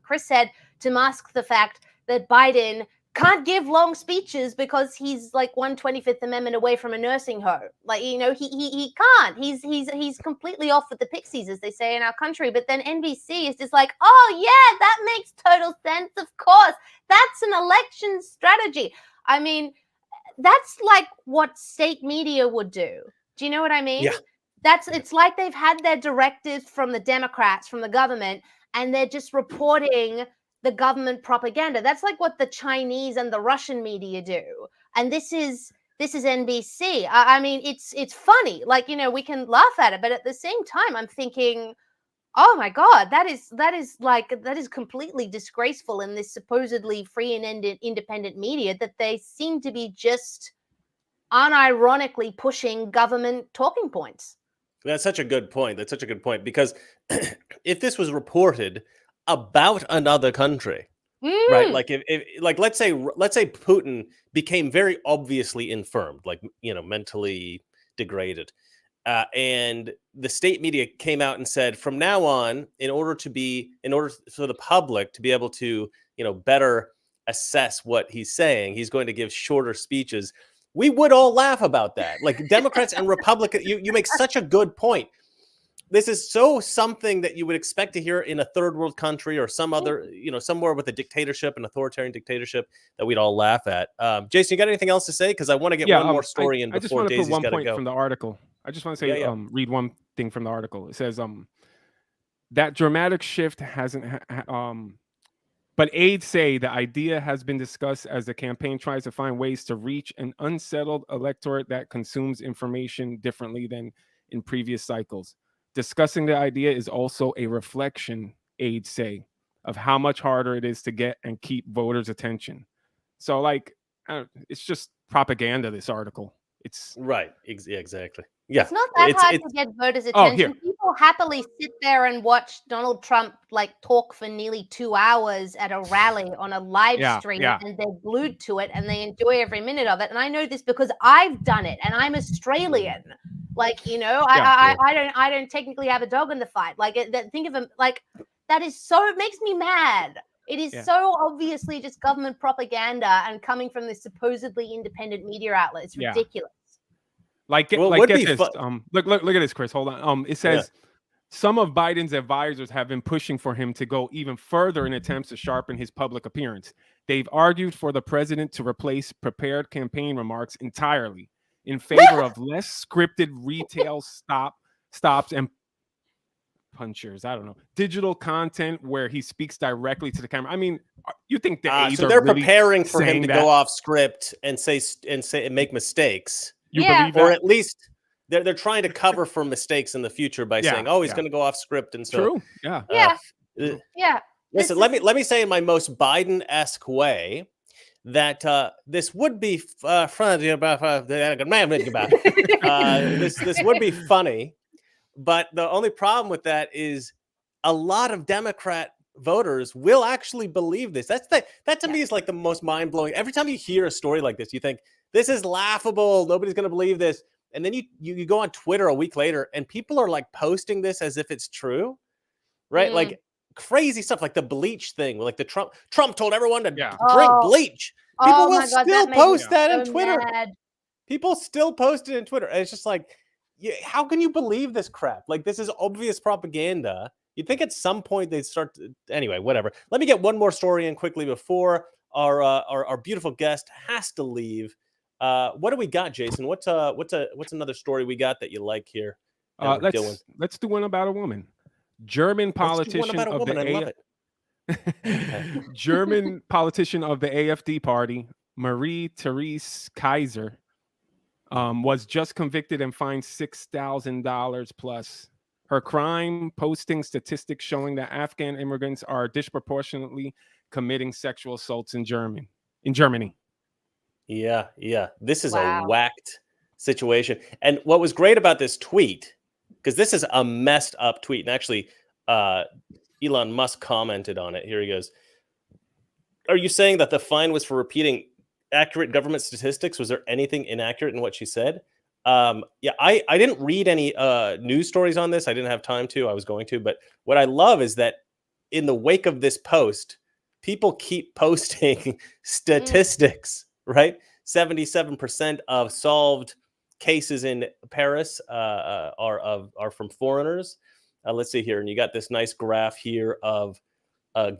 Chris said, to mask the fact that Biden can't give long speeches because he's like 1/25th Amendment away from a nursing home. Like, you know, he can't. He's completely off with the pixies, as they say in our country. But then NBC is just like, oh yeah, that makes total sense. Of course, that's an election strategy. I mean, that's like what state media would do. Do you know what I mean? Yeah. It's like they've had their directives from the Democrats, from the government, and they're just reporting the government propaganda. That's like what the Chinese and the Russian media do. And this is NBC. I mean, it's funny. Like, you know, we can laugh at it, but at the same time, I'm thinking, oh my God, that is completely disgraceful in this supposedly free and independent media, that they seem to be just unironically pushing government talking points. That's such a good point. That's such a good point, because if this was reported about another country, right? Like if like let's say Putin became very obviously infirmed, like, you know, mentally degraded, and the state media came out and said, from now on, in order for the public to be able to, you know, better assess what he's saying, he's going to give shorter speeches. We would all laugh about that. Like Democrats and Republicans, you make such a good point. This is something that you would expect to hear in a third world country or some other, you know, somewhere with a dictatorship, an authoritarian dictatorship, that we'd all laugh at. Jason, you got anything else to say? Because I want to get one more story in I just before want to Daisy's put one got to point go. from the article. I just want to say, read one thing from the article. It says, that dramatic shift hasn't, but aides say the idea has been discussed as the campaign tries to find ways to reach an unsettled electorate that consumes information differently than in previous cycles. Discussing the idea is also a reflection, aides say, of how much harder it is to get and keep voters' attention. So, like, it's just propaganda, this article. It's right. Exactly. Yeah. It's not that hard to get voters' attention. People happily sit there and watch Donald Trump like talk for nearly 2 hours at a rally on a live stream, and they're glued to it and they enjoy every minute of it. And I know this because I've done it, and I'm Australian. Like, you know, I don't technically have a dog in the fight. Like, think of them like that is so, it makes me mad. It is so obviously just government propaganda and coming from this supposedly independent media outlet. It's ridiculous. Like, get this. Look at this, Chris. Hold on. It says some of Biden's advisors have been pushing for him to go even further in attempts to sharpen his public appearance. They've argued for the president to replace prepared campaign remarks entirely in favor of less scripted retail stops and punchers. I don't know, digital content where he speaks directly to the camera. I mean, you think the aides so they're really preparing for him to that? go off script and say and make mistakes? You believe that? Or at least they're trying to cover for mistakes in the future by saying, "Oh, he's going to go off script." And so, Listen, let me say in my most Biden-esque way that this would be this would be funny, but the only problem with that is a lot of Democrat voters will actually believe this. That to me is like the most mind-blowing. Every time you hear a story like this, you think this is laughable. Nobody's going to believe this. And then you go on Twitter a week later and people are like posting this as if it's true, right? Like crazy stuff, like the bleach thing, like the Trump told everyone to drink bleach. People will still post that on Twitter. People still post it on Twitter. And it's just like, how can you believe this crap? Like, this is obvious propaganda. You'd think at some point they'd start to, anyway, whatever. Let me get one more story in quickly before our beautiful guest has to leave. What do we got, Jason? What's another story we got that you like here? Let's do one about a woman. German politician of the German politician of the AfD party, Marie-Therese Kaiser, was just convicted and fined $6,000 plus. Her crime: posting statistics showing that Afghan immigrants are disproportionately committing sexual assaults in Germany. Yeah. This is a whacked situation. And what was great about this tweet, because this is a messed up tweet. And actually, Elon Musk commented on it. Here he goes. Are you saying that the fine was for repeating accurate government statistics? Was there anything inaccurate in what she said? Yeah, I didn't read any news stories on this. I didn't have time to. I was going to. But what I love is that in the wake of this post, people keep posting statistics, right? 77% of solved cases in Paris are from foreigners. Let's see here. And you got this nice graph here of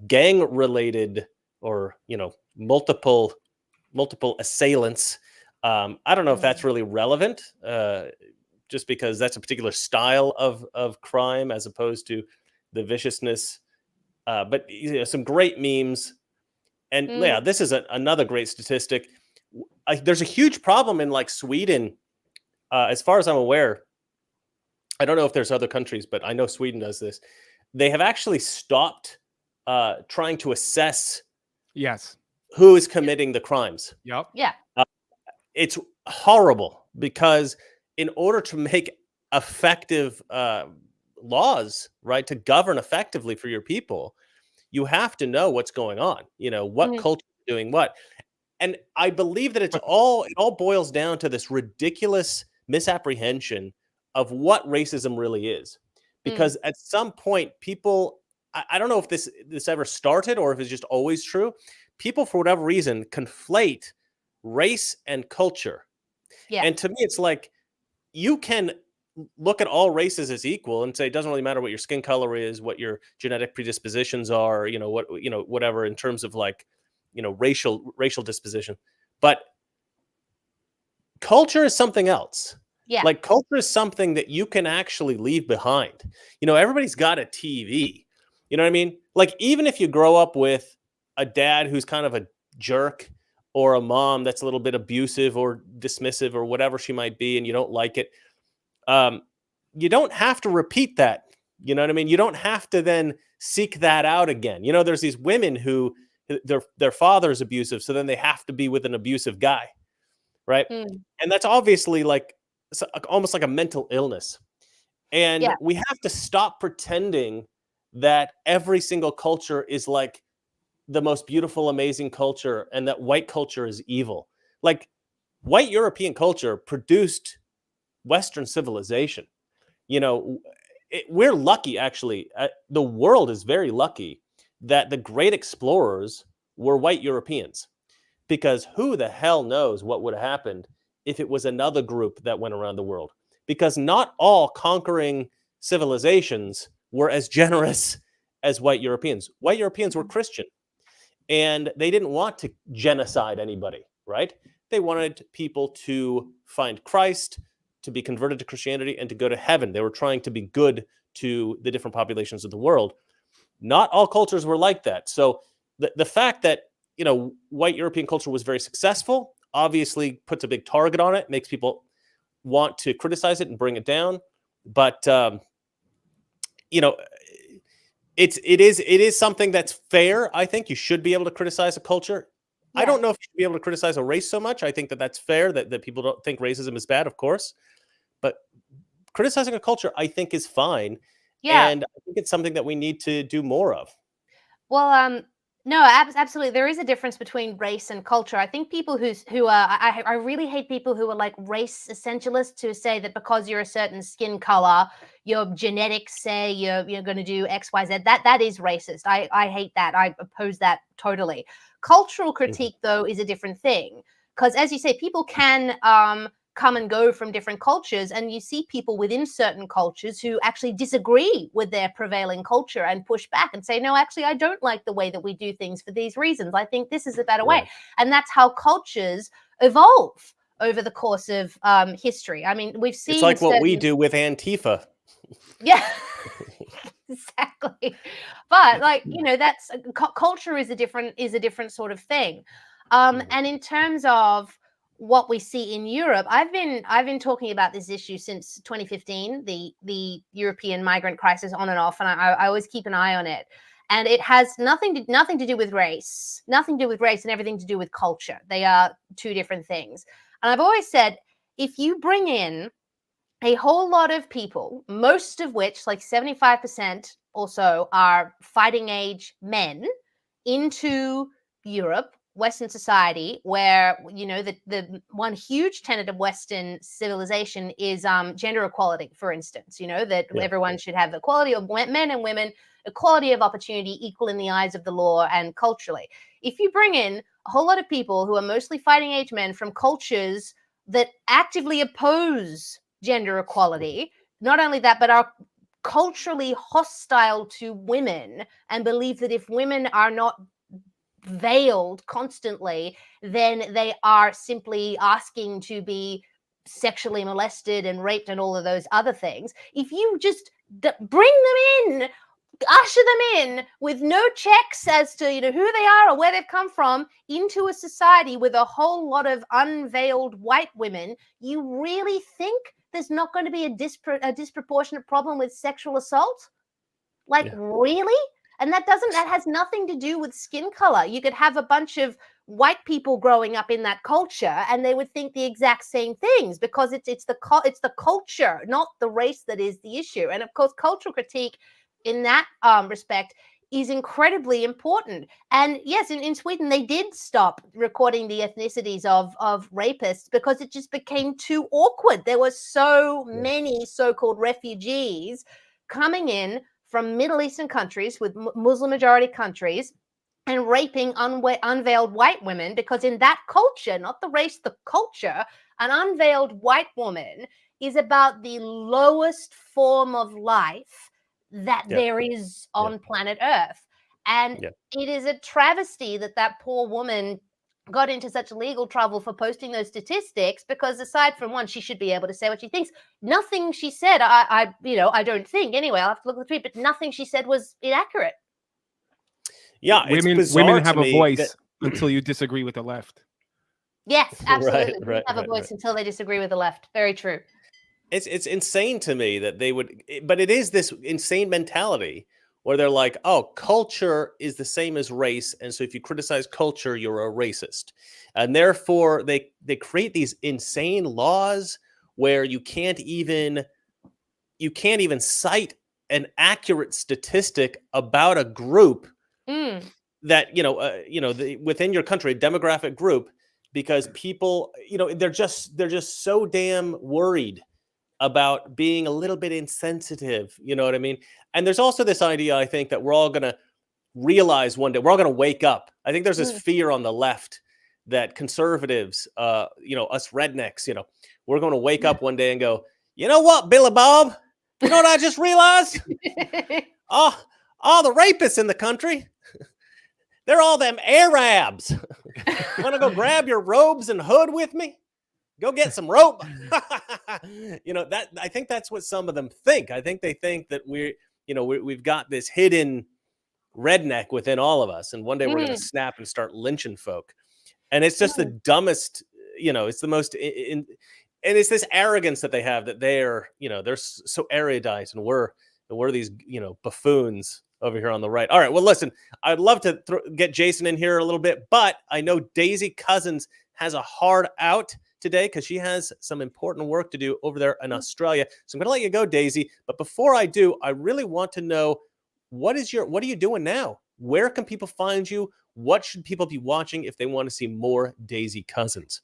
gang-related or, multiple assailants. I don't know if that's really relevant, just because that's a particular style of crime as opposed to the viciousness. But some great memes. And yeah, this is another great statistic. There's a huge problem in like Sweden, as far as I'm aware. I don't know if there's other countries, but I know Sweden does this. They have actually stopped trying to assess who is committing the crimes. Yep. Yeah. It's horrible because in order to make effective laws, right, to govern effectively for your people, you have to know what's going on. What culture is doing what. And I believe that it all boils down to this ridiculous misapprehension of what racism really is. Because at some point, people, I don't know if this ever started or if it's just always true. People, for whatever reason, conflate race and culture. Yeah. And to me, it's like you can look at all races as equal and say it doesn't really matter what your skin color is, what your genetic predispositions are, whatever in terms of like, racial disposition. But culture is something else. Yeah. Like culture is something that you can actually leave behind. Everybody's got a TV. You know what I mean? Like even if you grow up with a dad who's kind of a jerk or a mom that's a little bit abusive or dismissive or whatever she might be, and you don't like it, you don't have to repeat that. You know what I mean? You don't have to then seek that out again. There's these women who their father is abusive, so then they have to be with an abusive guy, right? And that's obviously like almost like a mental illness. And we have to stop pretending that every single culture is like the most beautiful, amazing culture and that white culture is evil. Like white European culture produced Western civilization. We're lucky, actually. The world is very lucky that the great explorers were white Europeans, because who the hell knows what would have happened if it was another group that went around the world, because not all conquering civilizations were as generous as white Europeans. White Europeans were Christian, and they didn't want to genocide anybody, right? They wanted people to find Christ, to be converted to Christianity, and to go to heaven. They were trying to be good to the different populations of the world. Not all cultures were like that. So the fact that, white European culture was very successful obviously puts a big target on it, makes people want to criticize it and bring it down. But, it is something that's fair. I think you should be able to criticize a culture. Yeah. I don't know if you should be able to criticize a race so much. I think that that's fair, that people don't think racism is bad, of course. But criticizing a culture, I think, is fine. Yeah. And I think it's something that we need to do more of. Well, no, absolutely. There is a difference between race and culture. I think people who are, I really hate people who are like race essentialists, who say that because you're a certain skin color, your genetics say you're going to do X, Y, Z. That is racist. I hate that. I oppose that totally. Cultural critique, though, is a different thing, because as you say, people can come and go from different cultures, and you see people within certain cultures who actually disagree with their prevailing culture and push back and say, no, actually, I don't like the way that we do things for these reasons. I think this is a better way. And that's how cultures evolve over the course of history. I mean, we've seen— it's like what we do with Antifa. Yeah. Exactly. But like, that's culture is a different sort of thing. And in terms of what we see in Europe, I've been talking about this issue since 2015, the European migrant crisis, on and off, and I always keep an eye on it. And it has nothing to do with race, and everything to do with culture. They are two different things. And I've always said, if you bring in a whole lot of people, most of which, like 75% or so, are fighting age men into Europe, Western society, where the one huge tenet of Western civilization is gender equality. For instance, that Yeah. everyone should have equality of men and women, equality of opportunity, equal in the eyes of the law and culturally. If you bring in a whole lot of people who are mostly fighting age men from cultures that actively oppose gender equality, not only that, but are culturally hostile to women and believe that if women are not veiled constantly, then they are simply asking to be sexually molested and raped and all of those other things. If you just bring them in, usher them in with no checks as to who they are or where they've come from into a society with a whole lot of unveiled white women, you really think there's not going to be a disproportionate problem with sexual assault? Like, really? And that has nothing to do with skin color. You could have a bunch of white people growing up in that culture and they would think the exact same things, because it's the culture, not the race, that is the issue. And of course, cultural critique in that respect is incredibly important. And yes, in Sweden, they did stop recording the ethnicities of rapists because it just became too awkward. There were so many so-called refugees coming in from Middle Eastern countries, with Muslim majority countries, and raping unveiled white women, because in that culture, not the race, the culture, an unveiled white woman is about the lowest form of life that there is on planet Earth. And it is a travesty that poor woman got into such legal trouble for posting those statistics, because aside from one, she should be able to say what she thinks. Nothing she said, I don't think, anyway, I'll have to look at the tweet, but nothing she said was inaccurate. Yeah, it's bizarre women have to a me voice that, until you disagree with the left. Yes, absolutely. Right, They have a voice until they disagree with the left. Very true. It's insane to me that they would, but it is this insane mentality where they're like, oh, culture is the same as race, and so if you criticize culture, you're a racist, and therefore they create these insane laws where you can't even cite an accurate statistic about a group that within your country, a demographic group, because people, they're just so damn worried about being a little bit insensitive, you know what I mean? And there's also this idea, I think, that we're all going to realize one day, we're all going to wake up. I think there's this fear on the left that conservatives, us rednecks, we're going to wake up one day and go, you know what, Billy Bob? You know what I just realized? All the rapists in the country, they're all them Arabs. Want to go grab your robes and hood with me? Go get some rope. That, I think that's what some of them think. I think they think that we've got this hidden redneck within all of us, and one day we're going to snap and start lynching folk. And it's just the dumbest, it's the most, and it's this arrogance that they have, that they're so erudite, and we're these, buffoons over here on the right. All right, well, listen, I'd love to get Jason in here a little bit, but I know Daisy Cousens has a hard out today because she has some important work to do over there in Australia. So I'm going to let you go, Daisy. But before I do, I really want to know, what are you doing now? Where can people find you? What should people be watching if they want to see more Daisy Cousens?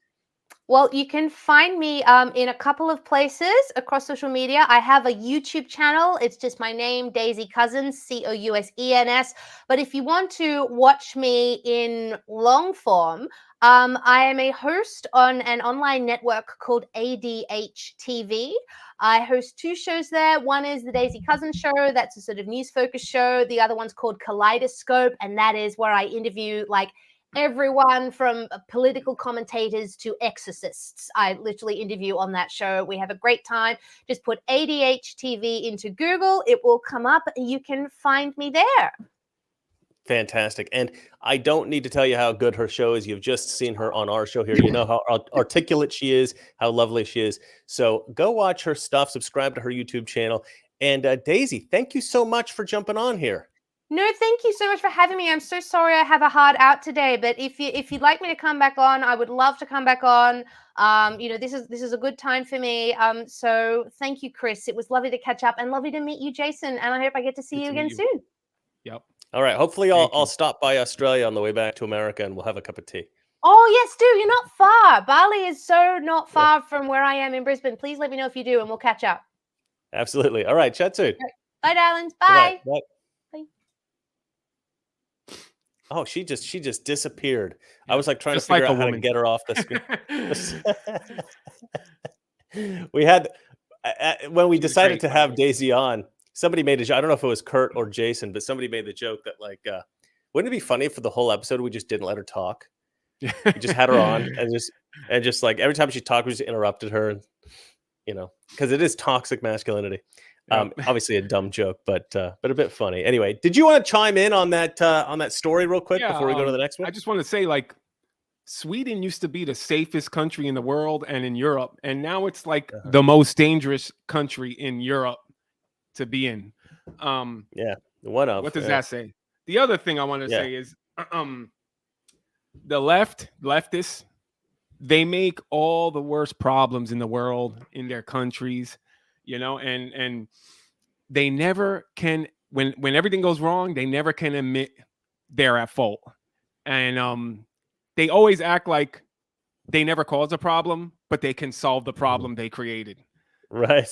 Well, you can find me in a couple of places across social media. I have a YouTube channel. It's just my name, Daisy Cousens, Cousens. But if you want to watch me in long form, I am a host on an online network called ADH TV. I host two shows there. One is the Daisy Cousens Show. That's a sort of news-focused show. The other one's called Kaleidoscope, and that is where I interview everyone from political commentators to exorcists. I literally interview on that show. We have a great time. Just put ADH TV into Google. It will come up and you can find me there. Fantastic. And I don't need to tell you how good her show is. You've just seen her on our show here. You know how articulate she is, how lovely she is. So go watch her stuff, subscribe to her YouTube channel. And Daisy, thank you so much for jumping on here. No, thank you so much for having me. I'm so sorry I have a hard out today, but if you'd like me to come back on, I would love to come back on. This is a good time for me. So thank you, Chris. It was lovely to catch up and lovely to meet you, Jason. And I hope I get to see Good you to again meet you. soon. Yep. All right. Hopefully, Thank I'll you. stop by Australia on the way back to America, and we'll have a cup of tea. Oh yes, do. You're not far. Bali is so not Yeah. far from where I am in Brisbane. Please let me know if you do, and we'll catch up. Absolutely. All right. Chat soon. Bye, darlings. Bye. Bye. Bye. Oh, she just disappeared. I was like trying to Just like figure a out how to woman. get her off the screen. We had when we She was decided great, to by the have way. Daisy on, somebody made a joke. I don't know if it was Kurt or Jason, but somebody made the joke that like, wouldn't it be funny if for the whole episode we just didn't let her talk? We just had her on and just like every time she talked, we just interrupted her, and because it is toxic masculinity. Yep. Obviously a dumb joke, but a bit funny. Anyway, did you want to chime in on that story real quick before we go to the next one? I just want to say, like, Sweden used to be the safest country in the world and in Europe, and now it's like the most dangerous country in Europe to be in. Yeah, one of. What does that say? The other thing I want to say is, the leftists, they make all the worst problems in the world in their countries, and they never can, when everything goes wrong, they never can admit they're at fault. And they always act like they never caused a problem, but they can solve the problem they created. Right.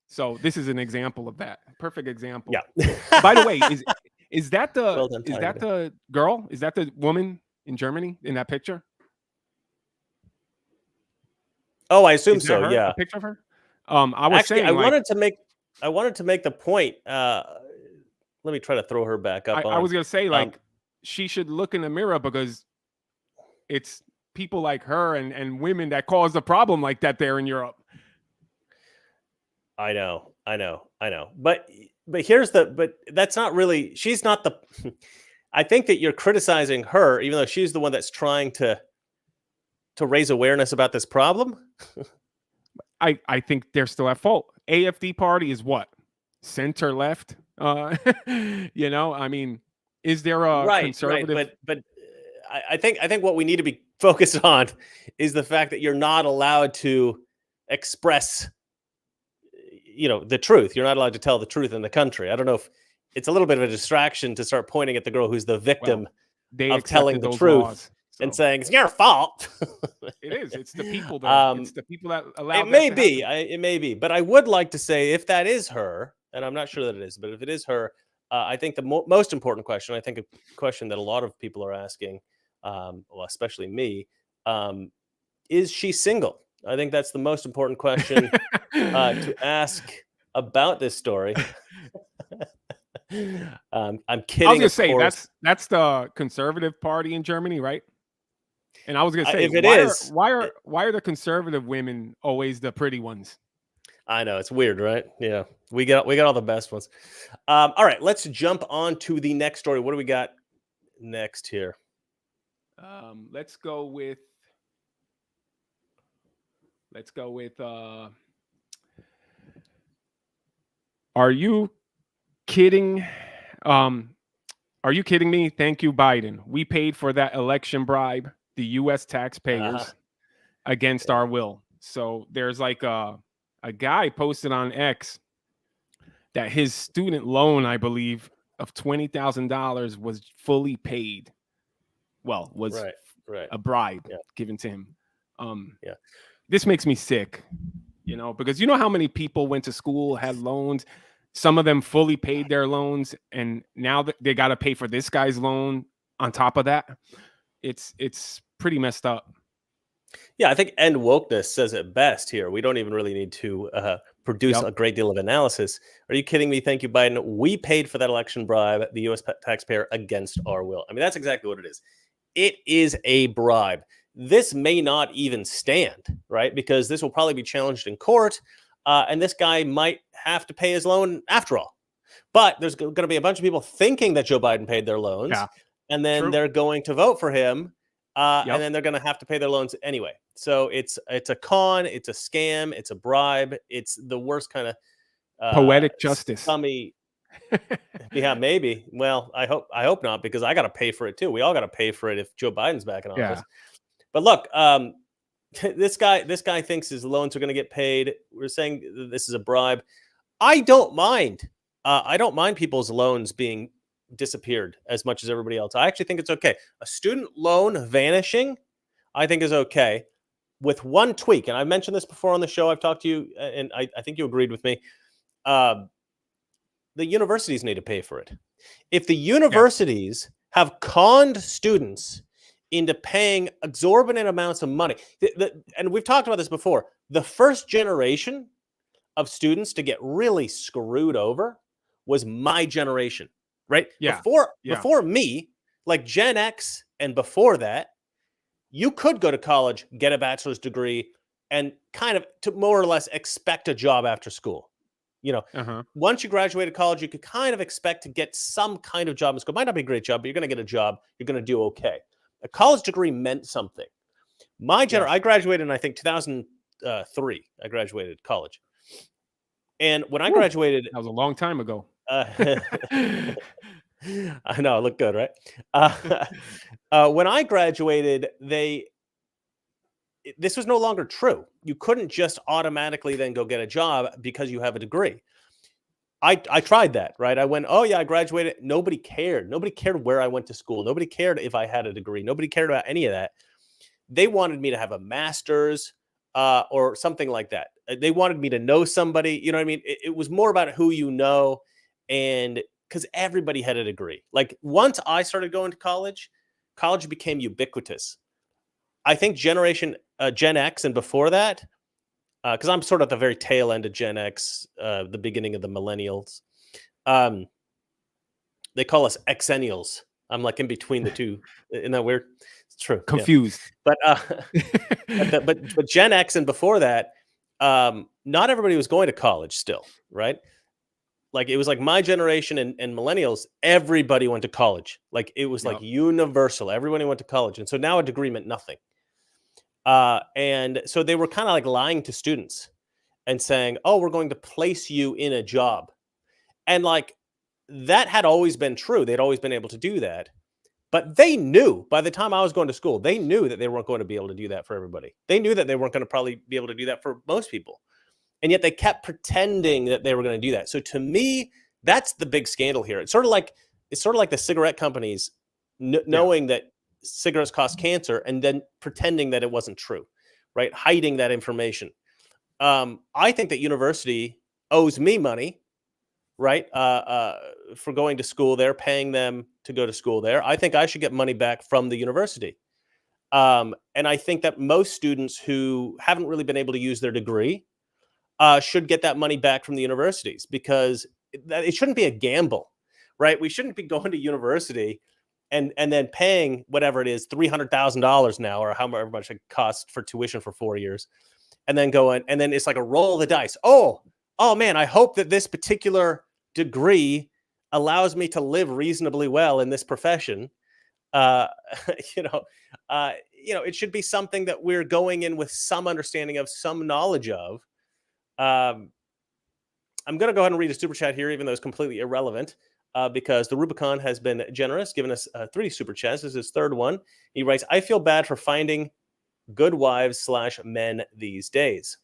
So this is an example of that. Perfect example. Yeah. By the way, is that the Well done, is Tiger. that the girl? Is that the woman in Germany in that picture? Oh, I assume Is that so. her? Yeah. A picture of her? I was Actually, saying, I like, wanted to make the point. Let me try to throw her back up. I was gonna say, Um, like, she should look in the mirror, because it's people like her and women that cause the problem like that there in Europe. I know. But that's not really. She's not the. I think that you're criticizing her, even though she's the one that's trying to raise awareness about this problem. I think they're still at fault. AFD party is what? Center left? I mean, is there a conservative? Right. But I think what we need to be focused on is the fact that you're not allowed to express, the truth. You're not allowed to tell the truth in the country. I don't know if it's a little bit of a distraction to start pointing at the girl who's the victim They of telling accepted the those truth laws, and so saying it's your fault. it is. It's the people that it's the people that allow It that may to be. happen. It may be. But I would like to say, if that is her, and I'm not sure that it is, but if it is her, I think the most important question, I think a question that a lot of people are asking, well, especially me, is she single? I think that's the most important question to ask about this story. I'm kidding. I was gonna of say course. that's the conservative party in Germany, right? And I was gonna say, If it why is, why are the conservative women always the pretty ones? I know, it's weird, right? Yeah, we got all the best ones. All right, let's jump on to the next story. What do we got next here? Let's go with are you kidding? Are you kidding me? Thank you, Biden. We paid for that election bribe, the US taxpayers, against our will. So there's like a guy posted on X that his student loan, I believe, of $20,000 was fully paid. Well, was right. a bribe Yeah. given to him. Yeah. This makes me sick, because you know how many people went to school, had loans. Some of them fully paid their loans, and now they got to pay for this guy's loan on top of that. It's pretty messed up. Yeah, I think End Wokeness says it best here. We don't even really need to produce a great deal of analysis. Are you kidding me? Thank you, Biden. We paid for that election bribe, the U.S. taxpayer, against our will. I mean, that's exactly what it is. It is a bribe. This may not even stand, right? Because this will probably be challenged in court, and this guy might have to pay his loan after all. But there's going to be a bunch of people thinking that Joe Biden paid their loans, and then they're going to vote for him, and then they're going to have to pay their loans anyway. So it's a con, it's a scam, it's a bribe, it's the worst kind of poetic justice. Scummy. Yeah, maybe. Well, I hope not, because I got to pay for it too. We all got to pay for it if Joe Biden's back in Yeah. office. But look, this guy thinks his loans are going to get paid. We're saying this is a bribe. I don't mind. I don't mind people's loans being disappeared as much as everybody else. I actually think it's okay. A student loan vanishing, I think, is okay, with one tweak. And I mentioned this before on the show. I've talked to you, and I think you agreed with me. The universities need to pay for it. If the universities have conned students into paying exorbitant amounts of money, and we've talked about this before, the first generation of students to get really screwed over was my generation, right? Yeah. Before me, like Gen X and before that, you could go to college, get a bachelor's degree, and kind of to more or less expect a job after school. Once you graduated college, you could kind of expect to get some kind of job in school. Might not be a great job, but you're going to get a job. You're going to do okay. A college degree meant something. I graduated in, I think, 2003. I graduated college. And when I graduated, that was a long time ago. I know, I look good, right? When I graduated, this was no longer true. You couldn't just automatically then go get a job because you have a degree. I tried that, right? I went, oh yeah, I graduated. Nobody cared. Nobody cared where I went to school. Nobody cared if I had a degree. Nobody cared about any of that. They wanted me to have a master's or something like that. They wanted me to know somebody. You know what I mean? It was more about who you know, and because everybody had a degree. Like once I started going to college became ubiquitous. I think Gen X and before that, because I'm sort of at the very tail end of Gen X, the beginning of the millennials. They call us Xennials. I'm like in between the two. Isn't that weird? It's true. Confused. Yeah. But Gen X and before that, not everybody was going to college still, right? Like it was like my generation and millennials, everybody went to college. Like it was like universal. Everybody went to college. And so now a degree meant nothing. And so they were kind of like lying to students and saying, oh, we're going to place you in a job. And like that had always been true. They'd always been able to do that. But they knew by the time I was going to school, they knew that they weren't going to be able to do that for everybody. They knew that they weren't going to probably be able to do that for most people. And yet they kept pretending that they were going to do that. So to me, that's the big scandal here. It's sort of like the cigarette companies knowing that cigarettes cause cancer and then pretending that it wasn't true, right? Hiding that information. I think that university owes me money, right? For going to school there, paying them to go to school there. I think I should get money back from the university. And I think that most students who haven't really been able to use their degree should get that money back from the universities, because it shouldn't be a gamble, right? We shouldn't be going to university and then paying whatever it is, $300,000 now, or however much it costs for tuition for 4 years, and then going, and then it's like a roll of the dice. Oh man, I hope that this particular degree allows me to live reasonably well in this profession. It should be something that we're going in with some understanding of, some knowledge of. I'm going to go ahead and read a super chat here, even though it's completely irrelevant, because the Rubicon has been generous, giving us 3 super chats. This is his third one. He writes, I feel bad for finding good wives / men these days.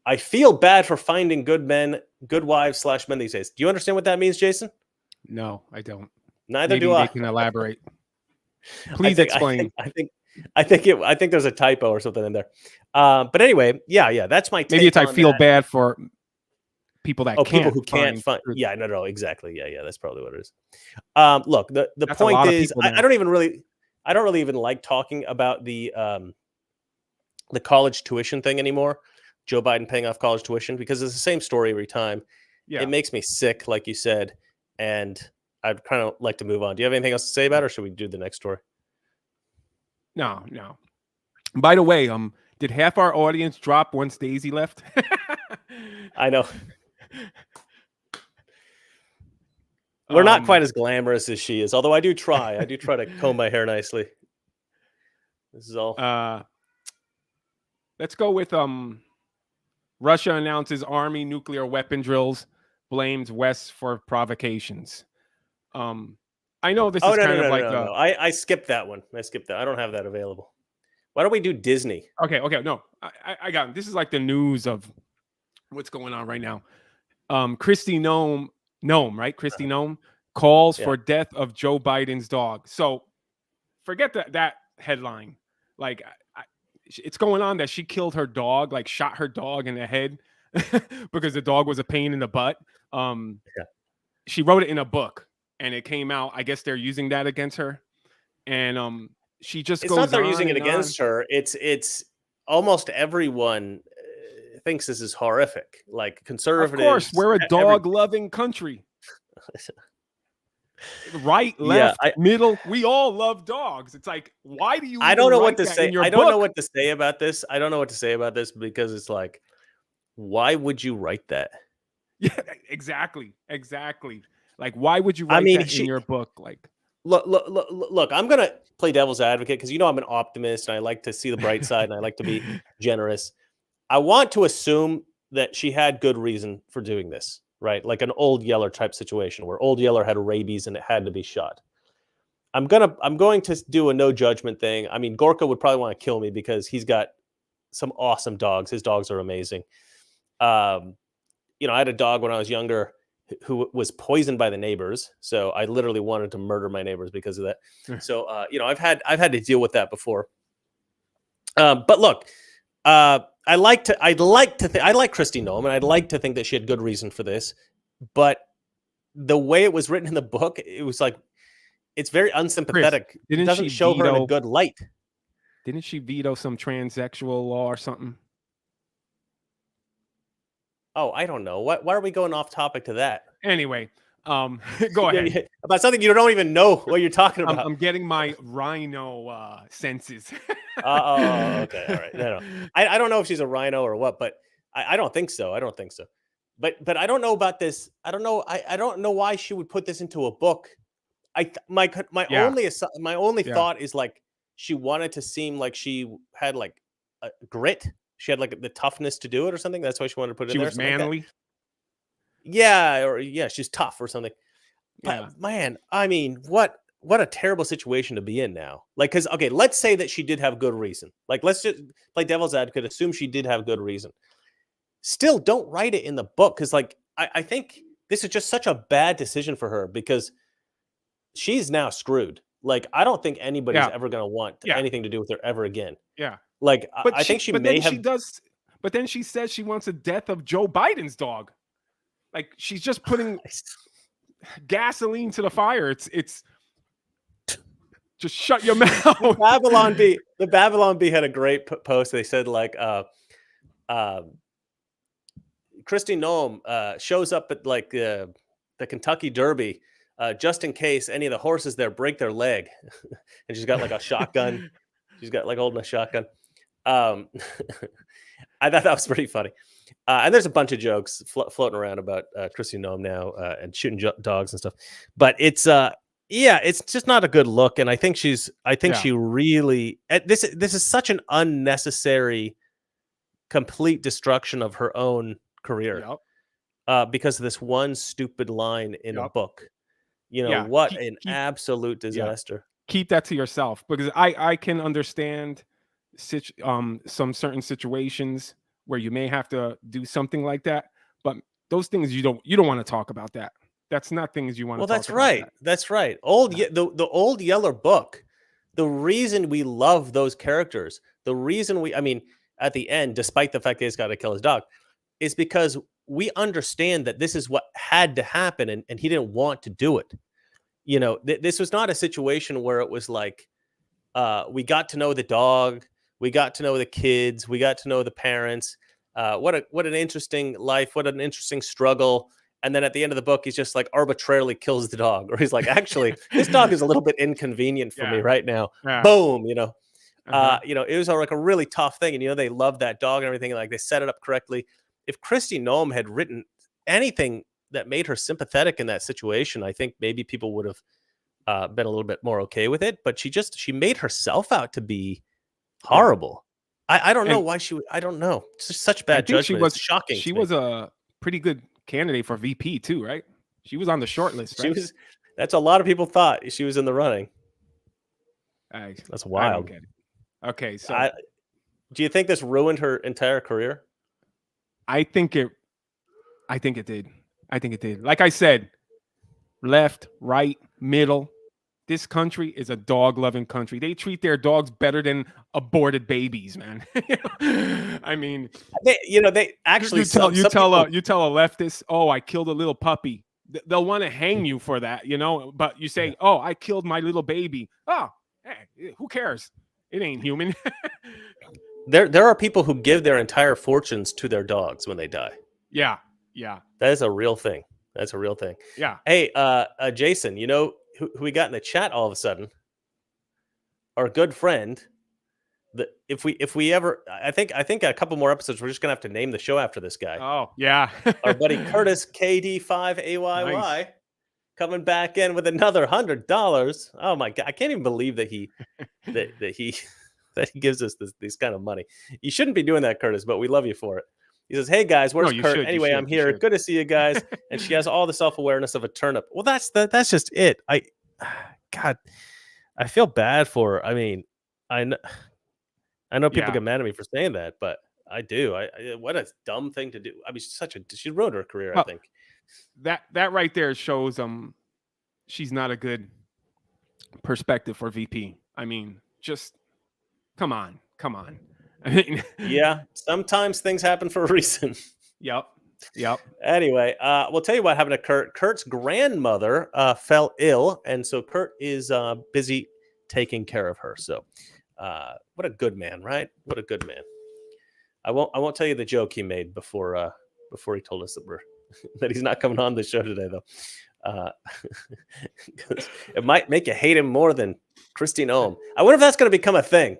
I feel bad for finding good wives / men these days. Do you understand what that means, Jason? No, I don't. Neither Maybe do I. They can elaborate. Please explain. I think there's a typo or something in there. But anyway, yeah, that's my take. Maybe it's I feel bad for people that people who can't find. Yeah, no, exactly. Yeah, that's probably what it is. Look, the point is, I don't really even like talking about the college tuition thing anymore. Joe Biden paying off college tuition, because it's the same story every time. Yeah. It makes me sick, like you said, and I'd kind of like to move on. Do you have anything else to say about it, or should we do the next story? No. By the way, did half our audience drop once Daisy left? I know. We're not quite as glamorous as she is, although I do try. I do try to comb my hair nicely. This is all. Let's go with Russia announces army nuclear weapon drills. blames West for provocations. I know this Oh is no, no, kind of no, like no, no. I skipped that one. I skipped that. I don't have that available. Why don't we do Disney? okay, no, I got it. This is like the news of what's going on right now. Christy Nome, right? Christy Nome calls Yeah. for death of Joe Biden's dog. So forget that headline. Like, it's going on that she killed her dog, like shot her dog in the head because the dog was a pain in the butt. Yeah. She wrote it in a book, and it came out. I guess they're using that against her, and she just It's goes not they're on using it and against her. It's almost everyone thinks this is horrific. Like Of conservatives. course, we're a every- dog-loving country. Right, Yeah, left, middle. We all love dogs. It's like, why do you? I don't even know write what to that say. in your I don't know book? what to say about this. I don't know what to say about this because it's like, why would you write that? Yeah, exactly. Like, why would you I write mean, that in your book? Like, Look, I'm gonna play devil's advocate because I'm an optimist and I like to see the bright side and I like to be generous. I want to assume that she had good reason for doing this, right? Like an Old Yeller type situation where Old Yeller had rabies and it had to be shot. I'm going to do a no judgment thing. I mean, Gorka would probably want to kill me because he's got some awesome dogs. His dogs are amazing. I had a dog when I was younger who was poisoned by the neighbors. So I literally wanted to murder my neighbors because of that. So, I've had to deal with that before. But look, I like Christy Nome, and I'd like to think that she had good reason for this. But the way it was written in the book, it was like, it's very unsympathetic. didn't It doesn't she show her in a veto- good light. didn't she veto some transsexual law or something? Oh, I don't know. Why are we going off topic to that? Anyway, go ahead. About something you don't even know what you're talking about. I'm getting my rhino senses. Okay, all right. No. I don't know if she's a rhino or what, but I don't think so. But I don't know about this. I don't know. I don't know why she would put this into a book. My Yeah. only Yeah. thought is like she wanted to seem like she had like a grit. She had like the toughness to do it or something. That's why she wanted to put it She in there. was something like that. manly. Yeah, she's tough or something. But Yeah. man, I mean, what a terrible situation to be in now. Like, because okay, let's say that she did have good reason. Like, let's just play devil's advocate. Assume she did have good reason. Still, don't write it in the book because, like, I think this is just such a bad decision for her because she's now screwed. Like, I don't think anybody's Yeah. ever going to want Yeah. anything to do with her ever again. Yeah. Like, But I think she but may then have. she does. But then she says she wants a death of Joe Biden's dog. Like, she's just putting gasoline to the fire. It's just shut your mouth. The Babylon Bee had a great post. They said like, Christy Nome shows up at like the Kentucky Derby just in case any of the horses there break their leg, and she's got like a shotgun. She's got like holding a shotgun. I thought that was pretty funny. And there's a bunch of jokes floating around about Christy Nome now and shooting dogs and stuff. But it's it's just not a good look. And I think she really this is such an unnecessary, complete destruction of her own career because of this one stupid line in a book. What an absolute disaster. Keep that to yourself because I can understand some certain situations where you may have to do something like that, but those things you don't want to talk about that. That's not things you want to talk about. Well, that's right. That's right. The Old Yeller book, the reason we love those characters, the reason at the end, despite the fact that he's got to kill his dog, is because we understand that this is what had to happen and he didn't want to do it. This was not a situation where it was like, we got to know the dog, we got to know the kids, we got to know the parents. What an interesting life, what an interesting struggle. And then at the end of the book, he's just like arbitrarily kills the dog, or he's like, actually, this dog is a little bit inconvenient for me right now. Yeah. Boom, it was like a really tough thing, and they love that dog and everything. Like they set it up correctly. If Christy Nome had written anything that made her sympathetic in that situation, I think maybe people would have been a little bit more okay with it. But she made herself out to be horrible. I don't know why she would. I don't know. It's just such bad judgment. It's shocking. She was a pretty good candidate for VP too, right? She was on the short list, right? She was. That's a lot of people thought she was in the running. That's I wild. don't get it. Okay, so do you think this ruined her entire career? I think it did. I think it did. Like I said, left, right, middle. This country is a dog-loving country. They treat their dogs better than aborted babies, man. I mean, they actually you tell a leftist, "Oh, I killed a little puppy." They'll want to hang you for that, But you say, "Oh, I killed my little baby." Oh, hey, who cares? It ain't human. There are people who give their entire fortunes to their dogs when they die. Yeah. That is a real thing. That's a real thing. Yeah. Hey, Jason, you know who we got in the chat all of a sudden? Our good friend. If we ever, I think a couple more episodes, we're just gonna have to name the show after this guy. Oh yeah. Our buddy Curtis KD5AYY Nice. coming back in with another $100. Oh my god, I can't even believe that he gives us this kind of money. You shouldn't be doing that, Curtis, but we love you for it. He says, "Hey guys, where's you Kurt? should, Anyway, I'm here. Good to see you guys." And she has all the self-awareness of a turnip. Well, that's just it. God, I feel bad for her. I mean, I know people get mad at me for saying that, but I do. What a dumb thing to do. I mean, she ruined her career, I think. That right there shows she's not a good perspective for VP. I mean, just come on. I mean, yeah, sometimes things happen for a reason. Yep. Anyway, we'll tell you what happened to Kurt. Kurt's grandmother fell ill, and so Kurt is busy taking care of her. So, what a good man, right? What a good man. I won't tell you the joke he made before he told us that he's not coming on the show today, though. It might make you hate him more than Christine Ohm. I wonder if that's going to become a thing.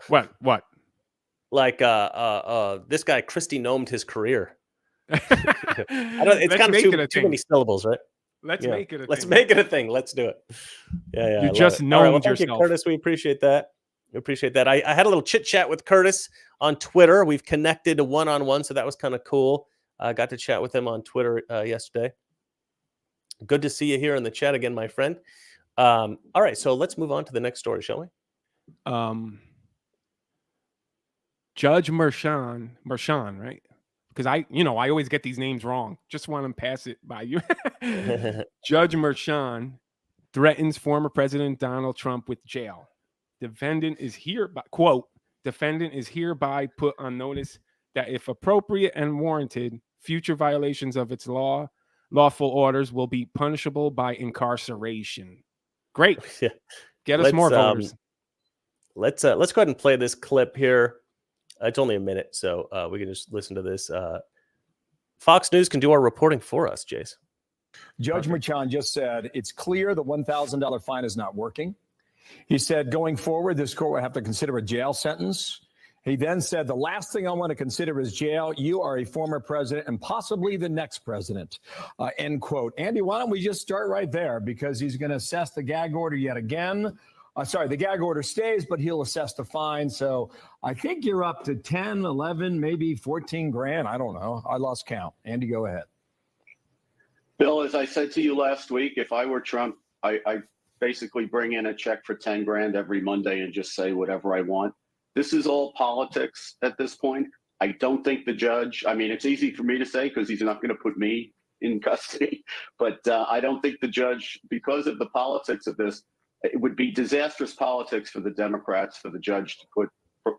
What? Like this guy Christy Nomed his career. It's kind of too many syllables, right? Let's make it a thing. Let's make it a thing. Let's do it. Yeah. You just gnomed yourself. Thank you, Curtis. We appreciate that. I had a little chit chat with Curtis on Twitter. We've connected one-on-one, so that was kind of cool. I got to chat with him on Twitter yesterday. Good to see you here in the chat again, my friend. All right, so let's move on to the next story, shall we? Judge Merchan, right? Because I always get these names wrong. Just want to pass it by you. Judge Merchan threatens former President Donald Trump with jail. Defendant is hereby put on notice that if appropriate and warranted, future violations of its lawful orders will be punishable by incarceration. Great. Yeah. Get us more voters. Let's go ahead and play this clip here. It's only a minute, so we can just listen to this. Fox News can do our reporting for us, Jace. Judge Merchan just said it's clear the $1,000 fine is not working. He said going forward, this court will have to consider a jail sentence. He then said, the last thing I want to consider is jail. You are a former president and possibly the next president, end quote. Andy, why don't we just start right there? Because he's going to assess the gag order yet again. The gag order stays, but he'll assess the fine. So I think you're up to 10, 11, maybe 14 grand. I don't know. I lost count. Andy, go ahead. Bill, as I said to you last week, if I were Trump, I basically bring in a check for 10 grand every Monday and just say whatever I want. This is all politics at this point. I don't think the judge, I mean, it's easy for me to say because he's not going to put me in custody, but I don't think the judge, because of the politics of this, it would be disastrous politics for the Democrats, for the judge to put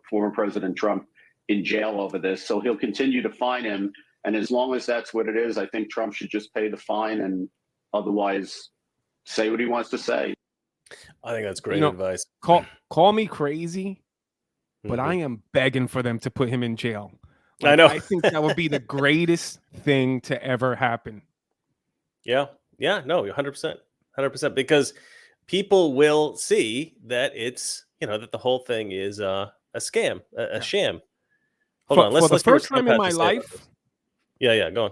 former President Trump in jail over this. So he'll continue to fine him. And as long as that's what it is, I think Trump should just pay the fine and otherwise say what he wants to say. I think that's great advice. Call me crazy, but I am begging for them to put him in jail. I know. I think that would be the greatest thing to ever happen. Yeah. No, 100%. 100%. Because people will see that it's, that the whole thing is a scam, a sham. Hold on. For the first time in my life. Yeah, go on.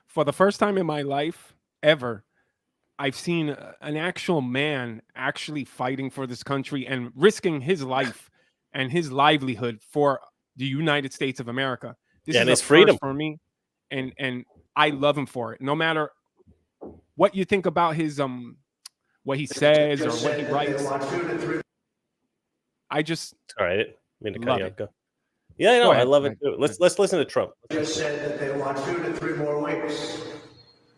For the first time in my life ever, I've seen an actual man actually fighting for this country and risking his life and his livelihood for the United States of America. This Yeah, is and a his freedom. first for me, and I love him for it. No matter what you think about his what he says or what he writes, I just All right, I mean to cut love you it. off. Go. Yeah, I know. Go I ahead, love go it ahead. too. Let's listen to Trump. Just said that they want 2 to 3 more weeks.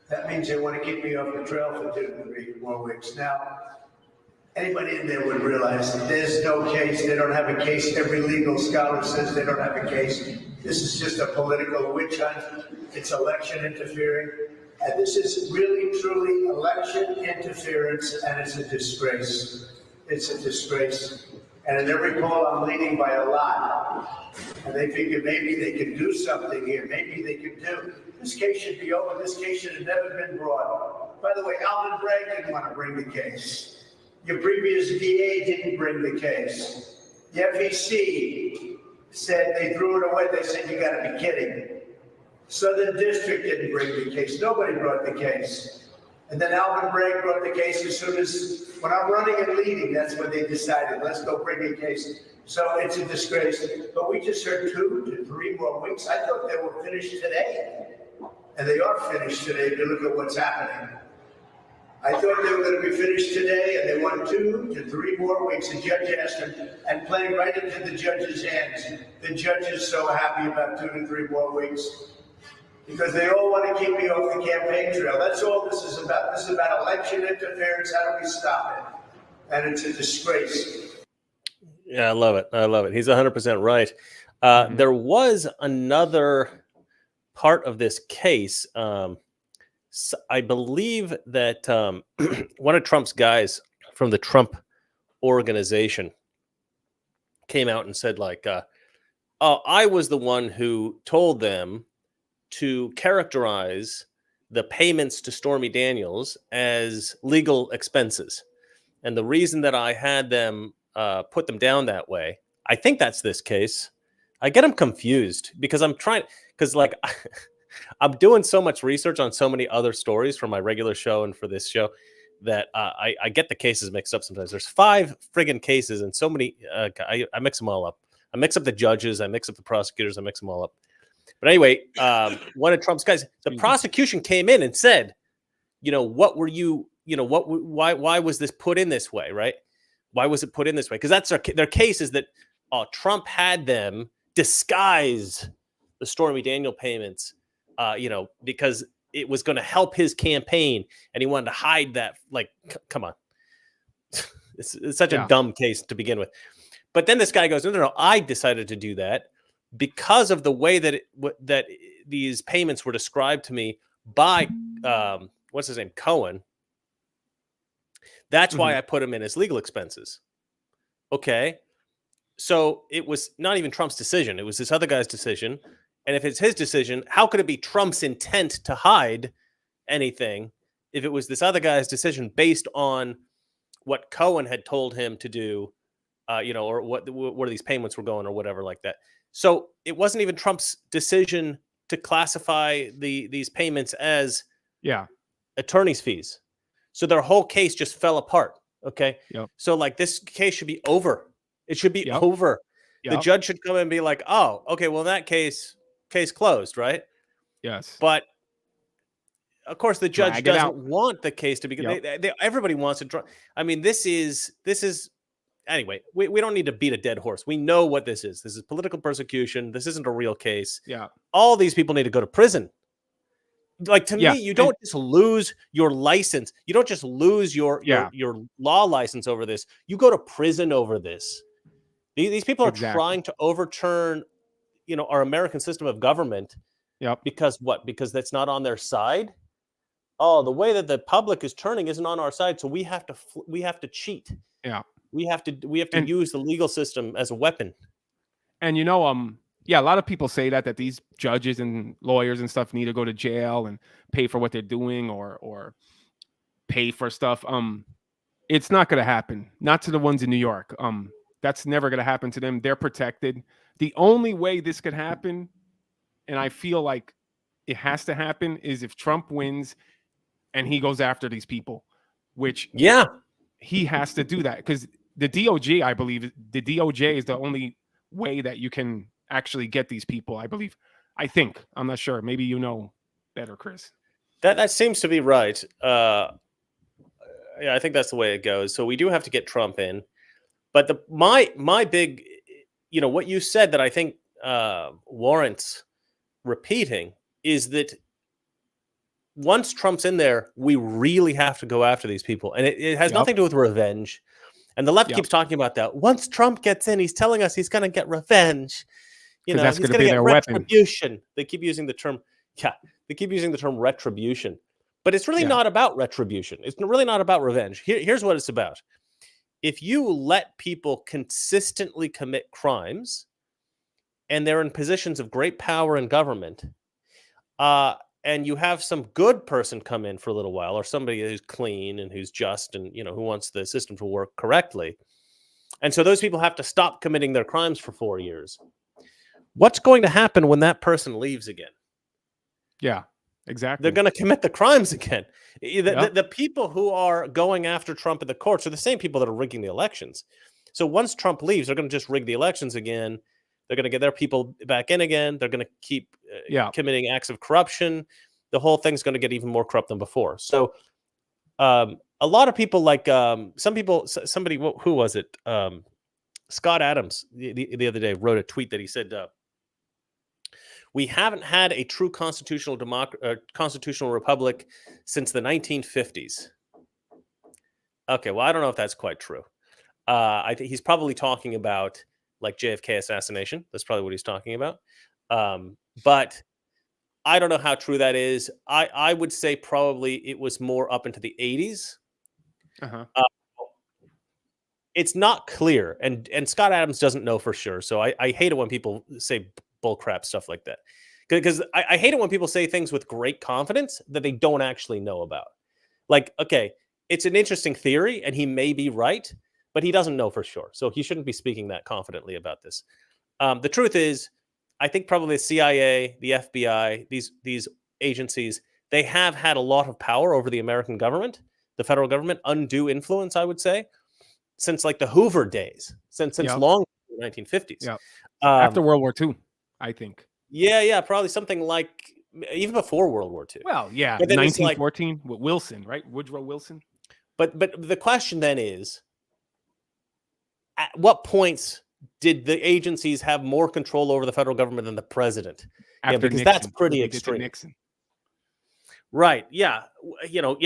That means they want to keep me off the trail for 2 to 3 more weeks. Now, anybody in there would realize that there's no case. They don't have a case. Every legal scholar says they don't have a case. This is just a political witch hunt. It's election interfering. And this is really, truly election interference, and it's a disgrace. It's a disgrace. And in every poll, I'm leading by a lot. And they figure maybe they can do something here. Maybe they can do. This case should be over. This case should have never been brought. By the way, Alvin Bragg didn't want to bring the case. Your previous DA didn't bring the case. The FEC said they threw it away. They said, you got to be kidding. Southern District didn't bring the case. Nobody brought the case. And then Alvin Bragg brought the case as soon as, when I'm running and leading, that's when they decided, let's go bring a case. So it's a disgrace. But we just heard 2 to 3 more weeks. I thought they were finished today. And they are finished today if you look at what's happening. I thought they were going to be finished today, and they want 2 to 3 more weeks. The judge asked them, and playing right into the judge's hands. The judge is so happy about 2 to 3 more weeks because they all want to keep me off the campaign trail. That's all this is about. This is about election interference. How do we stop it? And it's a disgrace. Yeah, I love it. I love it. He's 100% right. There was another part of this case. I believe that one of Trump's guys from the Trump organization came out and said, like, oh, I was the one who told them to characterize the payments to Stormy Daniels as legal expenses. And the reason that I had them put them down that way, I think that's this case. I get them confused because like I'm doing so much research on so many other stories for my regular show and for this show that I get the cases mixed up sometimes. There's 5 friggin' cases and so many, I mix them all up. I mix up the judges, I mix up the prosecutors, I mix them all up. But anyway, one of Trump's guys, the prosecution came in and said, what were you, why was this put in this way, right? Why was it put in this way? Because that's their case is that Trump had them disguise the Stormy Daniel payments, because it was going to help his campaign, and he wanted to hide that. Like, come on, it's such a dumb case to begin with. But then this guy goes, no, I decided to do that because of the way that that these payments were described to me by what's his name, Cohen. That's why I put him in as legal expenses. Okay. So it was not even Trump's decision. It was this other guy's decision. And if it's his decision, how could it be Trump's intent to hide anything if it was this other guy's decision based on what Cohen had told him to do, or where these payments were going or whatever like that. So it wasn't even Trump's decision to classify these payments as attorney's fees. So their whole case just fell apart. Okay. Yep. So like this case should be over. It should be over. Yep. The judge should come in and be like, oh, okay, well, in that case closed, right? Yes. But of course, the judge doesn't want the case to be. Everybody wants to. I mean, this is anyway. We don't need to beat a dead horse. We know what this is. This is political persecution. This isn't a real case. Yeah. All these people need to go to prison. Like, to me, you don't just lose your license. You don't just lose your law license over this. You go to prison over this. These people are trying to overturn, our American system of government. Yep. Because what? Because that's not on their side. Oh, the way that the public is turning isn't on our side, so we have to cheat. Yeah. We have to use the legal system as a weapon. And a lot of people say that these judges and lawyers and stuff need to go to jail and pay for what they're doing or pay for stuff. It's not going to happen. Not to the ones in New York. That's never going to happen to them. They're protected. The only way this could happen, and I feel like it has to happen, is if Trump wins and he goes after these people, which he has to do that because the DOJ, I believe, the DOJ is the only way that you can actually get these people. I believe I think. I'm not sure. Maybe you know better, Chris. That seems to be right. Yeah, I think that's the way it goes. So we do have to get Trump in, but my big, what you said that I think warrants repeating is that once Trump's in there, we really have to go after these people, and it has nothing to do with revenge. And the left keeps talking about that. Once Trump gets in, he's telling us he's going to get revenge. That's he's going to going to be get their weapon. retribution. They keep using the term. Yeah, they keep using the term retribution. But it's really not about retribution. It's really not about revenge. Here's what it's about. If you let people consistently commit crimes and they're in positions of great power in government, and you have some good person come in for a little while, or somebody who's clean and who's just and who wants the system to work correctly, and so those people have to stop committing their crimes for 4 years, what's going to happen when that person leaves again? Yeah. Exactly. They're going to commit the crimes again. The people who are going after Trump in the courts are the same people that are rigging the elections. So once Trump leaves, they're going to just rig the elections again. They're going to get their people back in again. They're going to keep committing acts of corruption. The whole thing's going to get even more corrupt than before. So a lot of people, like somebody, who was it? Scott Adams the other day wrote a tweet that he said, we haven't had a true constitutional republic since the 1950s. Okay, well, I don't know if that's quite true. I think he's probably talking about like JFK assassination. That's probably what he's talking about. But I don't know how true that is. I would say probably it was more up into the 80s. It's not clear, and Scott Adams doesn't know for sure. So I hate it when people say bullcrap stuff like that, because I hate it when people say things with great confidence that they don't actually know about. Like, okay, it's an interesting theory, and he may be right, but he doesn't know for sure, so he shouldn't be speaking that confidently about this. The truth is, I think probably the CIA, the FBI, these agencies, they have had a lot of power over the American government, the federal government, undue influence, I would say, since like the Hoover days, since long 1950s. After World War II, I think. Yeah, probably something like even before World War II. Well, yeah, but 1914 with Wilson, right? Woodrow Wilson. But the question then is, at what points did the agencies have more control over the federal government than the president? After because Nixon, that's pretty extreme. Nixon. Right. Yeah.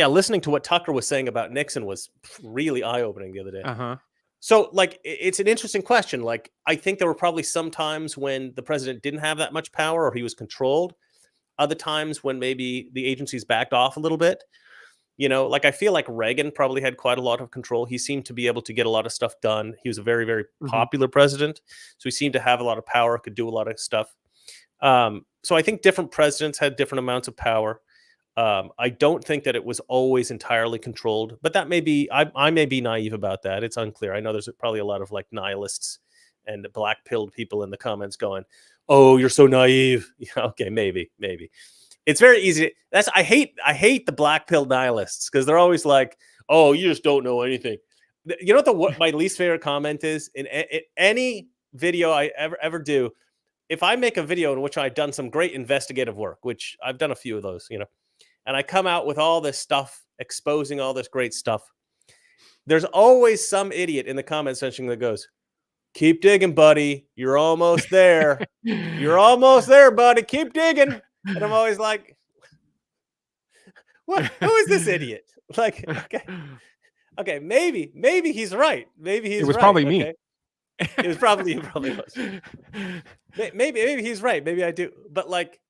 Listening to what Tucker was saying about Nixon was really eye-opening the other day. So, like, it's an interesting question. Like, I think there were probably some times when the president didn't have that much power or he was controlled. Other times when maybe the agencies backed off a little bit. Like, I feel like Reagan probably had quite a lot of control. He seemed to be able to get a lot of stuff done. He was a very, very popular president. So he seemed to have a lot of power, could do a lot of stuff. So I think different presidents had different amounts of power. I don't think that it was always entirely controlled, but that may be, I may be naive about that. It's unclear. I know there's probably a lot of like nihilists and black-pilled people in the comments going, oh, you're so naive. Yeah, okay, maybe. It's very easy. I hate the black-pilled nihilists because they're always like, oh, you just don't know anything. You know what my least favorite comment is? In any video I ever do, if I make a video in which I've done some great investigative work, which I've done a few of those, and I come out with all this stuff, exposing all this great stuff, there's always some idiot in the comment section that goes, keep digging, buddy. You're almost there. You're almost there, buddy. Keep digging. And I'm always like, what? Who is this idiot? Like, okay, maybe he's right. Maybe he's right. It was probably me. It was probably you. Probably was. Maybe he's right. Maybe I do. But like,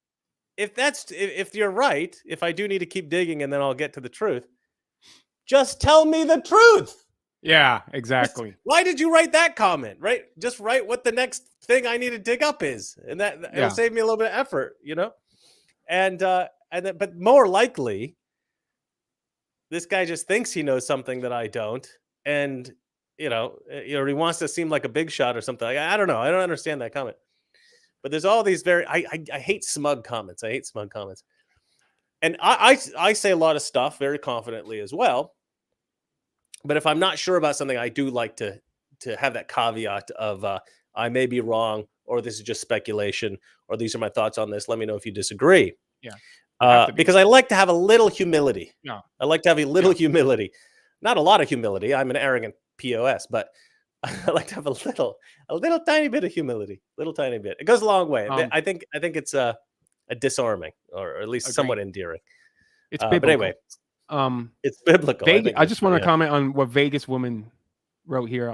if you're right, if I do need to keep digging and then I'll get to the truth, just tell me the truth. Yeah, exactly. Why did you write that comment? Right? Just write what the next thing I need to dig up is, and it'll save me a little bit of effort, And then, but more likely, this guy just thinks he knows something that I don't, and he wants to seem like a big shot or something. I don't know. I don't understand that comment. But there's all these I hate smug comments. I hate smug comments. And I say a lot of stuff very confidently as well. But if I'm not sure about something, I do like to have that caveat of I may be wrong or this is just speculation, or these are my thoughts on this. Let me know if you disagree. Yeah. Have to be. Because I like to have a little humility. Yeah. I like to have a little humility, not a lot of humility. I'm an arrogant POS, but I like to have a little tiny bit of humility, little tiny bit. It goes a long way. I think it's a disarming, or at least somewhat endearing. It's biblical. But anyway, it's biblical. I just want to comment on what Vegas woman wrote here.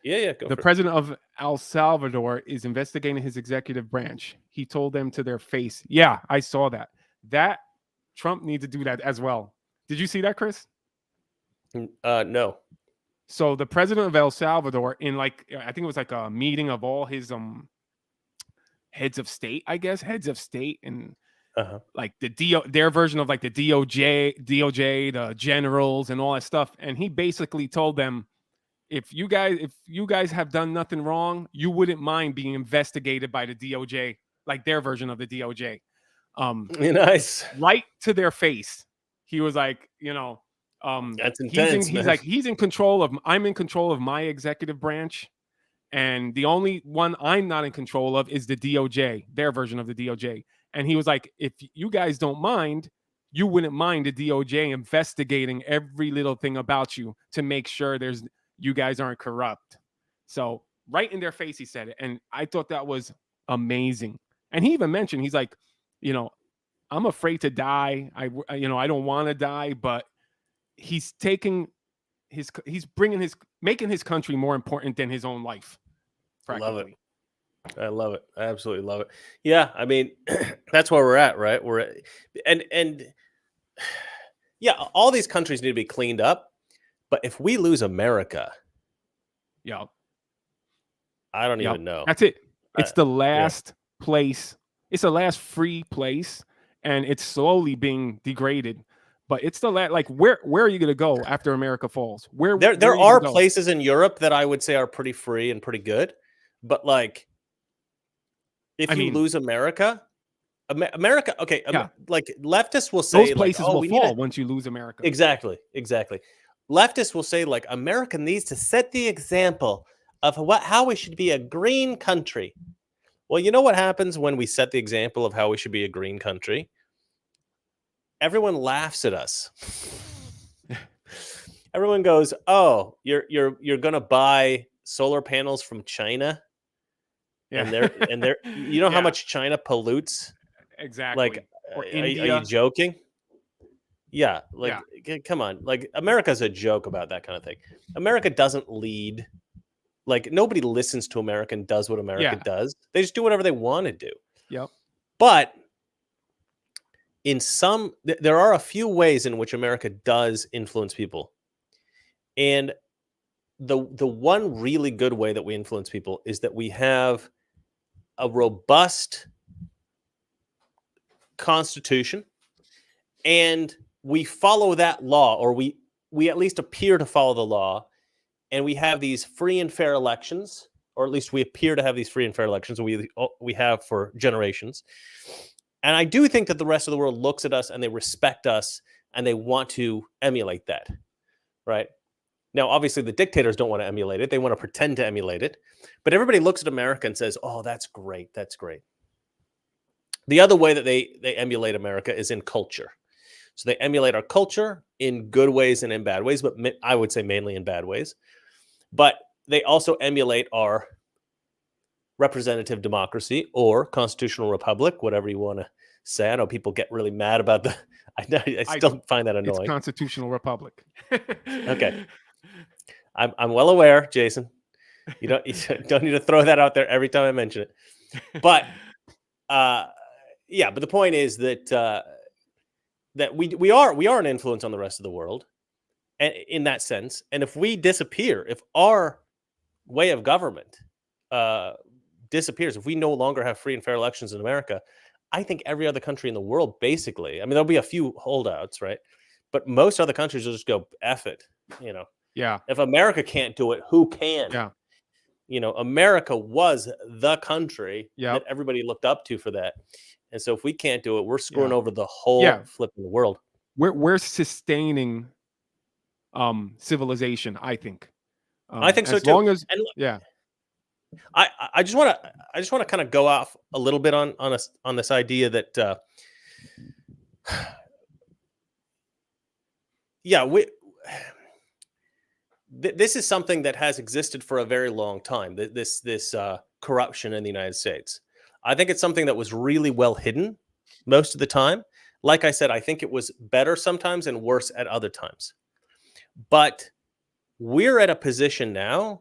The president of El Salvador is investigating his executive branch. He told them to their face. Yeah, I saw that. That Trump needs to do that as well. Did you see that, Chris? No. So the president of El Salvador, in I think it was like a meeting of all his heads of state, and like their version of like the DOJ, the generals and all that stuff. And he basically told them, if you guys have done nothing wrong, you wouldn't mind being investigated by the DOJ, like their version of the DOJ. Nice. Right to their face. He was like, that's intense. He's in control of. I'm in control of my executive branch, and the only one I'm not in control of is the DOJ, their version of the DOJ. And he was like, if you guys don't mind, you wouldn't mind the DOJ investigating every little thing about you to make sure you guys aren't corrupt. So right in their face, he said it, and I thought that was amazing. And he even mentioned, he's like, I'm afraid to die. I don't want to die, but he's making his country more important than his own life. Practically. I love it. I absolutely love it. Yeah, I mean, that's where we're at, right? And yeah, all these countries need to be cleaned up. But if we lose America, I don't even know. That's it. It's the last place. It's the last free place, and it's slowly being degraded. But it's the last. Like, where are you going to go after America falls? There are places in Europe that I would say are pretty free and pretty good. But like, if you lose America, okay, like leftists will say those places will fall once you lose America. Exactly. Leftists will say like America needs to set the example of how we should be a green country. Well, you know what happens when we set the example of how we should be a green country? Everyone laughs at us. Everyone goes, "Oh, you're going to buy solar panels from China?" And they're you know how much China pollutes? Exactly. Like, are you joking? Yeah, come on. Like, America's a joke about that kind of thing. America doesn't lead. Like, nobody listens to America and does what America does. They just do whatever they want to do. Yep. But there are a few ways in which America does influence people. And the one really good way that we influence people is that we have a robust constitution, and we follow that law, or we at least appear to follow the law, and we have these free and fair elections, or at least we appear to have these free and fair elections we have for generations. And I do think that the rest of the world looks at us and they respect us and they want to emulate that, right? Now, obviously, the dictators don't want to emulate it. They want to pretend to emulate it. But everybody looks at America and says, oh, that's great. That's great. The other way that they emulate America is in culture. So they emulate our culture in good ways and in bad ways, but I would say mainly in bad ways. But they also emulate our representative democracy or constitutional republic, whatever you want to say. I know people get really mad about I still find that annoying. It's constitutional republic. Okay. I'm well aware, Jason. You don't need to throw that out there every time I mention it. But but the point is that that we are an influence on the rest of the world, and in that sense. And if we disappear, if our way of government disappears, if we no longer have free and fair elections in America, I think every other country in the world, basically, I mean, there'll be a few holdouts, right? But most other countries will just go, F it, Yeah. If America can't do it, who can? Yeah. America was the country that everybody looked up to for that. And so if we can't do it, we're screwing over the whole flipping world. We're sustaining civilization, I think. I think so as too. Long as, I just want to kind of go off a little bit on this idea that yeah, this is something that has existed for a very long time. This corruption in the United States. I think it's something that was really well hidden most of the time. Like I said, I think it was better sometimes and worse at other times. But we're at a position now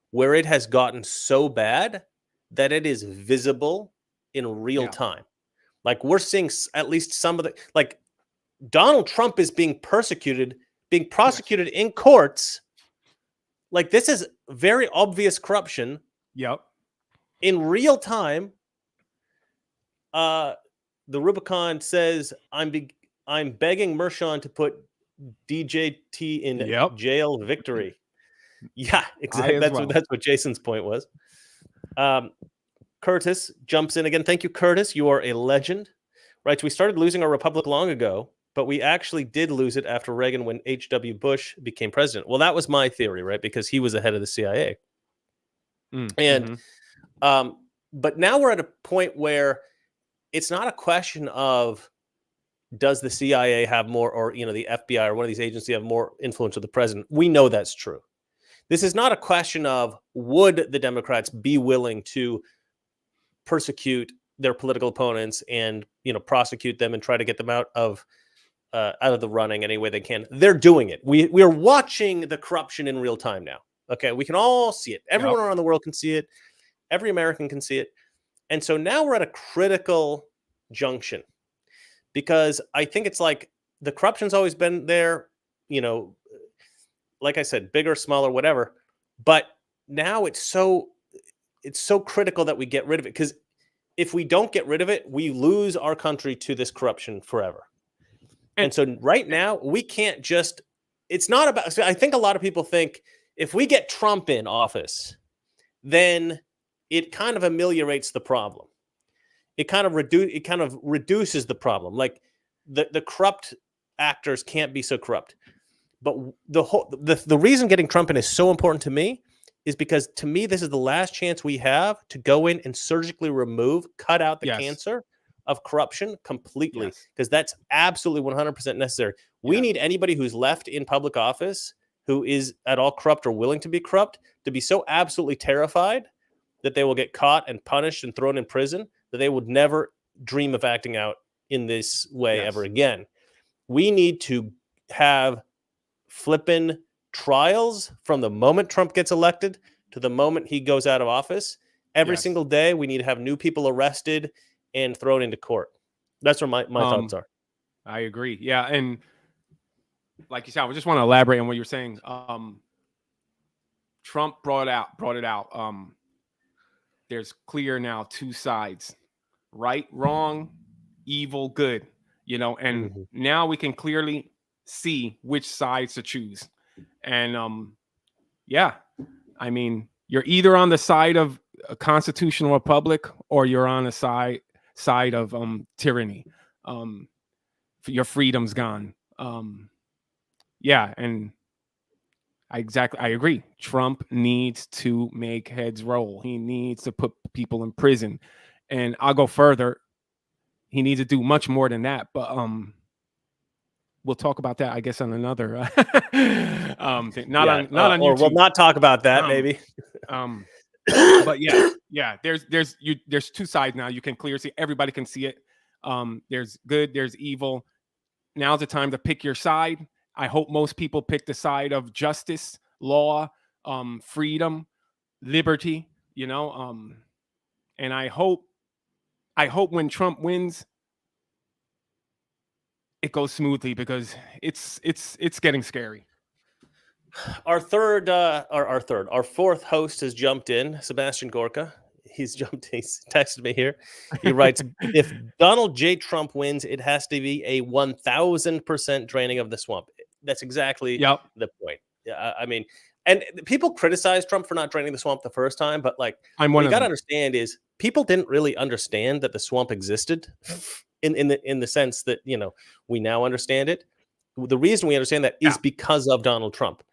where it has gotten so bad that it is visible in real time. Like we're seeing at least some of the, like Donald Trump is being prosecuted in courts. Like this is very obvious corruption. Yep. In real time. The Rubicon says, I'm begging Mershon to put DJT in jail victory. Yeah, exactly. That's what Jason's point was. Curtis jumps in again. Thank you, Curtis. You are a legend. Right. So we started losing our republic long ago, but we actually did lose it after Reagan when H.W. Bush became president. Well, that was my theory, right? Because he was the head of the CIA. And but now we're at a point where it's not a question of does the CIA have more, or the FBI or one of these agencies have more influence with the president. We know that's true. This is not a question of would the Democrats be willing to persecute their political opponents and prosecute them and try to get them out of the running any way they can. They're doing it. We are watching the corruption in real time now. Okay, we can all see it. Everyone around the world can see it. Every American can see it. And so now we're at a critical junction because I think it's like the corruption's always been there, like I said, bigger, smaller, whatever. But now it's so critical that we get rid of it, because if we don't get rid of it, we lose our country to this corruption forever. And so right now we can't just, it's not about, I think a lot of people think if we get Trump in office, then it kind of ameliorates the problem. It kind of reduces the problem. Like the corrupt actors can't be so corrupt. But the reason getting Trump in is so important to me is because to me this is the last chance we have to go in and surgically cut out the cancer of corruption completely, because that's absolutely 100% necessary. We need anybody who's left in public office who is at all corrupt or willing to be corrupt to be so absolutely terrified that they will get caught and punished and thrown in prison that they would never dream of acting out in this way ever again. We need to have flippin' trials from the moment Trump gets elected to the moment he goes out of office. Every single day, we need to have new people arrested and thrown into court. That's where my thoughts are. I agree. Yeah. And like you said, I just want to elaborate on what you're saying. Trump brought it out. There's clear now two sides, right, wrong, evil, good, and now we can clearly see which sides to choose. And I mean, you're either on the side of a constitutional republic or you're on the side of tyranny. Your freedom's gone. And I agree. Trump needs to make heads roll. He needs to put people in prison. And I'll go further. He needs to do much more than that. But we'll talk about that, I guess, on another thing. We'll not talk about that, maybe. But there's two sides now. You can clearly see, everybody can see it. There's good, there's evil. Now's the time to pick your side. I hope most people pick the side of justice, law, freedom, liberty, and I hope when Trump wins, it goes smoothly, because it's getting scary. Our fourth host has jumped in, Sebastian Gorka. He's texted me here. He writes, if Donald J. Trump wins, it has to be a 1,000% draining of the swamp. That's exactly the point. Yeah, I mean, and people criticize Trump for not draining the swamp the first time, but what you got to understand is people didn't really understand that the swamp existed in the sense that, we now understand it. The reason we understand that is because of Donald Trump.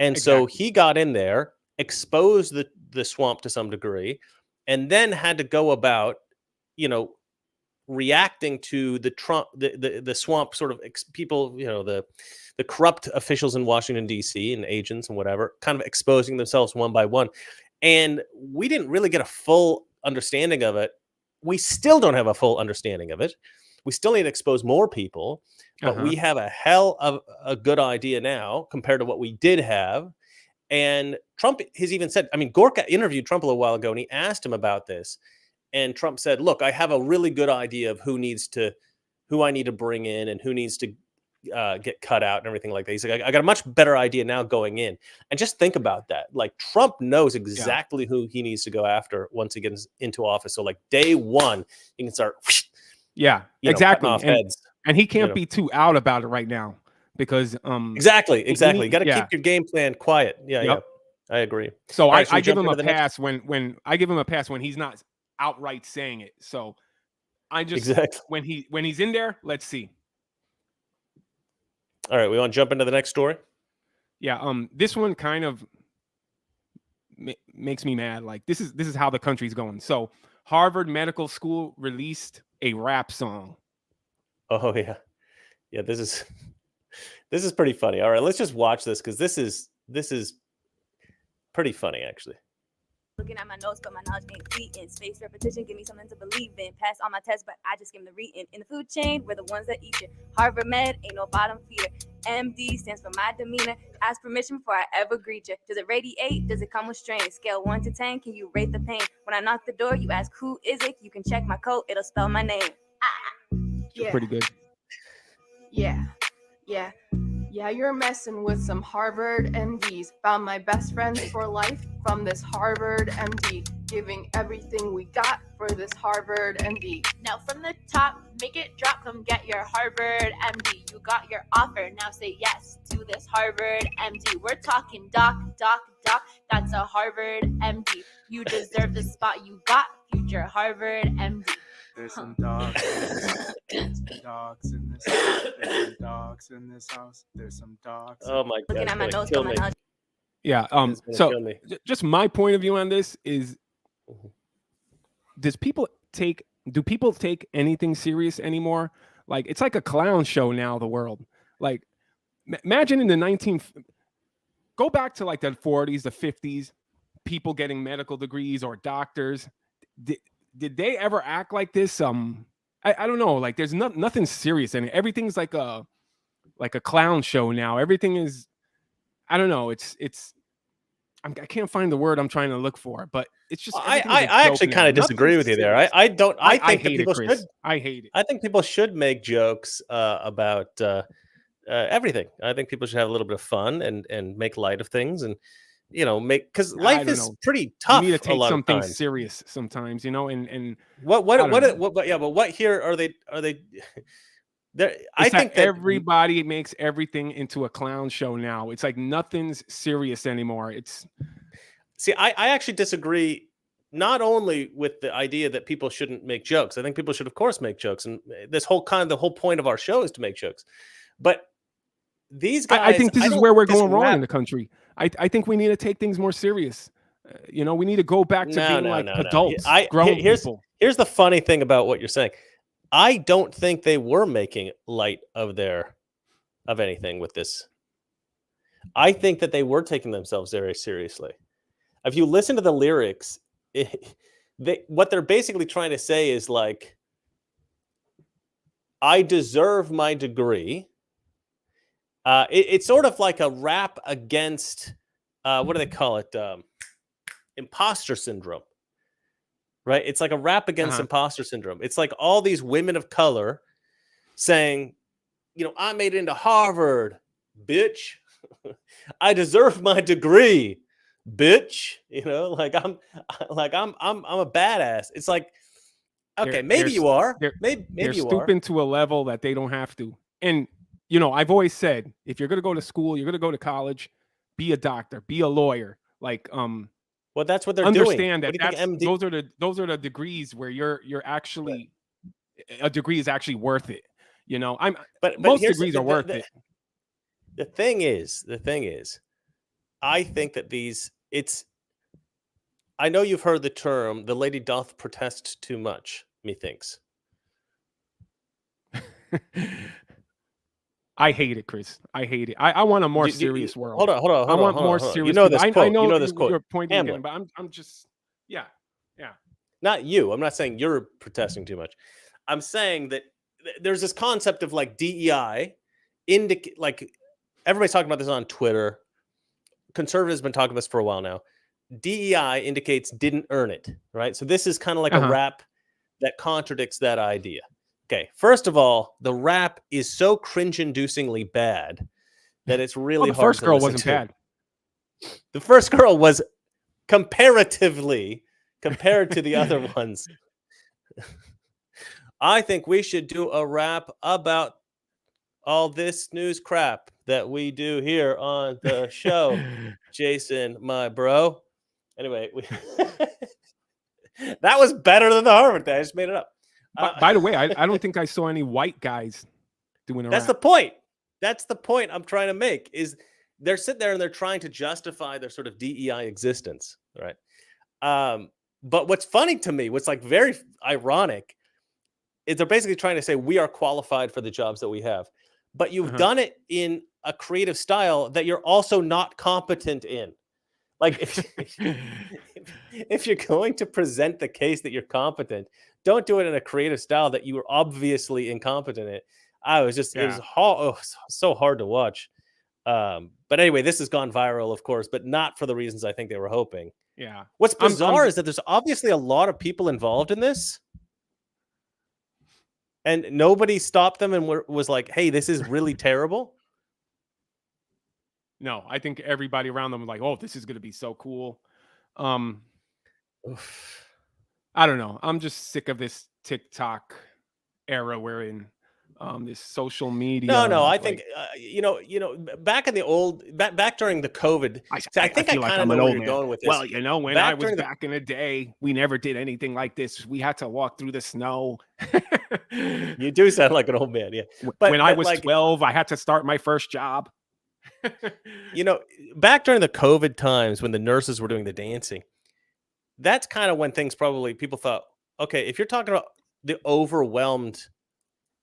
And so he got in there exposed the swamp to some degree, and then had to go about, reacting to the swamp sort of people, the corrupt officials in Washington D.C. and agents and whatever, kind of exposing themselves one by one, and we didn't really get a full understanding of it. We still don't have a full understanding of it. We still need to expose more people, but we have a hell of a good idea now compared to what we did have. And Trump has even said, I mean, Gorka interviewed Trump a little while ago, and he asked him about this. And Trump said, look, I have a really good idea of who I need to bring in and who needs to get cut out and everything like that. He's like, I got a much better idea now going in. And just think about that. Like, Trump knows exactly who he needs to go after once he gets into office. So like day one, he can start. Exactly. Off heads, and he can't be too out about it right now because exactly. You got to keep your game plan quiet. Yeah. I agree. So I give him a pass when I give him a pass when he's not outright saying it. So I just when he's in there, let's see. All right, we want to jump into the next story. Yeah, this one kind of makes me mad. Like this is how the country's going. So Harvard Medical School released a rap song. Oh yeah. This is pretty funny. All right, let's just watch this because this is pretty funny actually. Looking at my notes, but my knowledge ain't fleeting. Space repetition, give me something to believe in. Pass all my tests, but I just skim the reading. In the food chain, we're the ones that eat it. Harvard Med ain't no bottom feeder. MD stands for my demeanor. Ask permission before I ever greet you. Does it radiate? Does it come with strain? Scale 1 to 10, can you rate the pain? When I knock the door, you ask who is it? You can check my code, it'll spell my name. Yeah. Pretty good. Yeah, you're messing with some Harvard MDs. Found my best friends for life from this Harvard MD. Giving everything we got for this Harvard MD. Now from the top, make it drop, come get your Harvard MD. You got your offer, now say yes to this Harvard MD. We're talking doc, that's a Harvard MD. You deserve the spot you got, future Harvard MD. There's some dogs. There's some dogs in this house. There's some dogs in this house. There's some dogs. Oh my God! Looking at my notes, but my knowledge. Yeah. So just my point of view on this is, do people take anything serious anymore? Like it's like a clown show now. The world. Like imagine in the go back to like the 40s, the 50s, people getting medical degrees or doctors. Did they ever act like this? I don't know. Like there's nothing serious in it. Everything's like a clown show now. Everything is, I don't know. I can't find the word I'm trying to look for, but it's just. I actually kind of disagree with you there. I think people should. I hate it. I think people should make jokes about everything. I think people should have a little bit of fun and make light of things and. Because life is pretty tough. You need to take something times. Serious sometimes, and what here are they? I think that everybody makes everything into a clown show now. It's like nothing's serious anymore. I actually disagree. Not only with the idea that people shouldn't make jokes. I think people should, of course, make jokes, and the whole point of our show is to make jokes. But these guys, I think this is where we're going wrong in the country. I think we need to take things more serious. We need to go back to being adults, grown people. Here's the funny thing about what you're saying. I don't think they were making light of anything with this. I think that they were taking themselves very seriously. If you listen to the lyrics, what they're basically trying to say is like, I deserve my degree. It's sort of like a rap against what do they call it? Imposter syndrome, right? It's like a rap against imposter syndrome. It's like all these women of color saying, I made it into Harvard, bitch. I deserve my degree, bitch. Like I'm a badass. It's like, okay, maybe you are. Maybe they're you are. stooping to a level that they don't have to. And I've always said, if you're going to go to school, you're going to go to college, be a doctor, be a lawyer. Like, well, that's what they're understand doing. That those are the degrees where you're actually a degree is actually worth it. But most degrees are worth it. The thing is, I think that these it's. I know you've heard the term "the lady doth protest too much." Methinks. I hate it, Chris. I hate it. I want a more Do- do- serious world. Hold on, hold on, I hold on, want hold more on, hold on. serious. You know people. this quote. I know you know this quote. you're pointing Hamlet. again, but I'm just, yeah. Not you. I'm not saying you're protesting too much. I'm saying that there's this concept of like DEI, like everybody's talking about this on Twitter. Conservatives have been talking about this for a while now. DEI indicates didn't earn it, right? So this is kind of like a rap that contradicts that idea. Okay, first of all, the rap is so cringe-inducingly bad that it's really the hard first to girl listen wasn't to. bad. The first girl was comparatively compared to the other ones. I think we should do a rap about all this news crap that we do here on the show, Jason, my bro. Anyway, that was better than the Harvard thing. I just made it up. By the way, I don't think I saw any white guys doing a That's rap. the point. That's the point I'm trying to make. Is they're sitting there and they're trying to justify their sort of DEI existence, right? But what's funny to me, what's like very ironic, is they're basically trying to say we are qualified for the jobs that we have, but you've done it in a creative style that you're also not competent in. Like if you're going to present the case that you're competent, don't do it in a creative style that you were obviously incompetent in. It was so hard to watch. But anyway, this has gone viral, of course, but not for the reasons I think they were hoping. Yeah. What's bizarre is that there's obviously a lot of people involved in this, and nobody stopped them and was like, "Hey, this is really terrible." No, I think everybody around them was like, "Oh, this is going to be so cool." I don't know. I'm just sick of this TikTok era we're in. This social media. No. I think back in the old, back during the COVID. I think I kind of know where you're going with this. Well, when I was back in the day, we never did anything like this. We had to walk through the snow. You do sound like an old man, yeah. But when I was 12, I had to start my first job. Back during the COVID times when the nurses were doing the dancing, that's kind of when things people thought, okay, if you're talking about the overwhelmed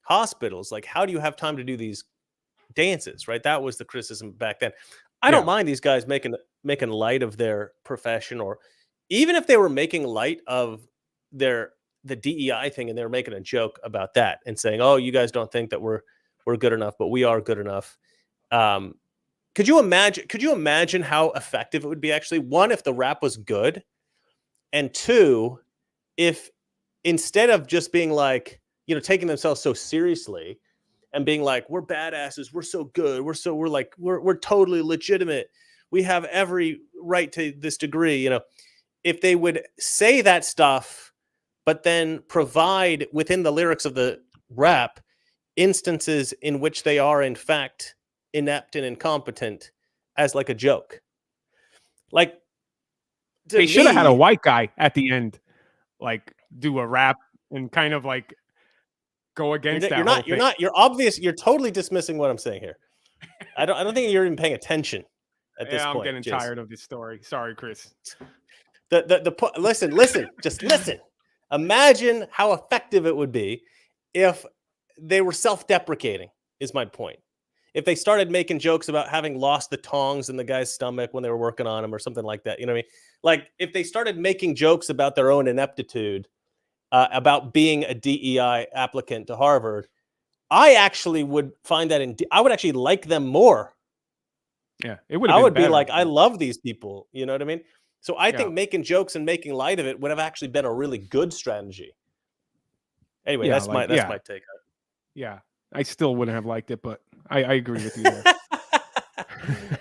hospitals, like how do you have time to do these dances, right? That was the criticism back then. I don't mind these guys making light of their profession, or even if they were making light of the DEI thing and they were making a joke about that and saying, oh, you guys don't think that we're good enough, but we are good enough. Could you imagine how effective it would be, actually? One, if the rap was good, and two, if instead of just being like, taking themselves so seriously and being like, we're badasses, we're so good, we're totally legitimate, we have every right to this degree, if they would say that stuff, but then provide within the lyrics of the rap instances in which they are in fact inept and incompetent as like a joke. Like, they should have had a white guy at the end, like do a rap and kind of like go against you're totally dismissing what I'm saying here. I don't think you're even paying attention at this point. I'm getting tired of this story. Sorry, Chris. Listen, just listen. Imagine how effective it would be if they were self-deprecating, is my point. If they started making jokes about having lost the tongs in the guy's stomach when they were working on him or something like that, you know what I mean? Like if they started making jokes about their own ineptitude, about being a DEI applicant to Harvard, I actually would find that I would actually like them more. Yeah, it would. I would be like, I love these people. You know what I mean? So I think making jokes and making light of it would have actually been a really good strategy. Anyway, that's my take. Yeah, I still wouldn't have liked it, but I agree with you there.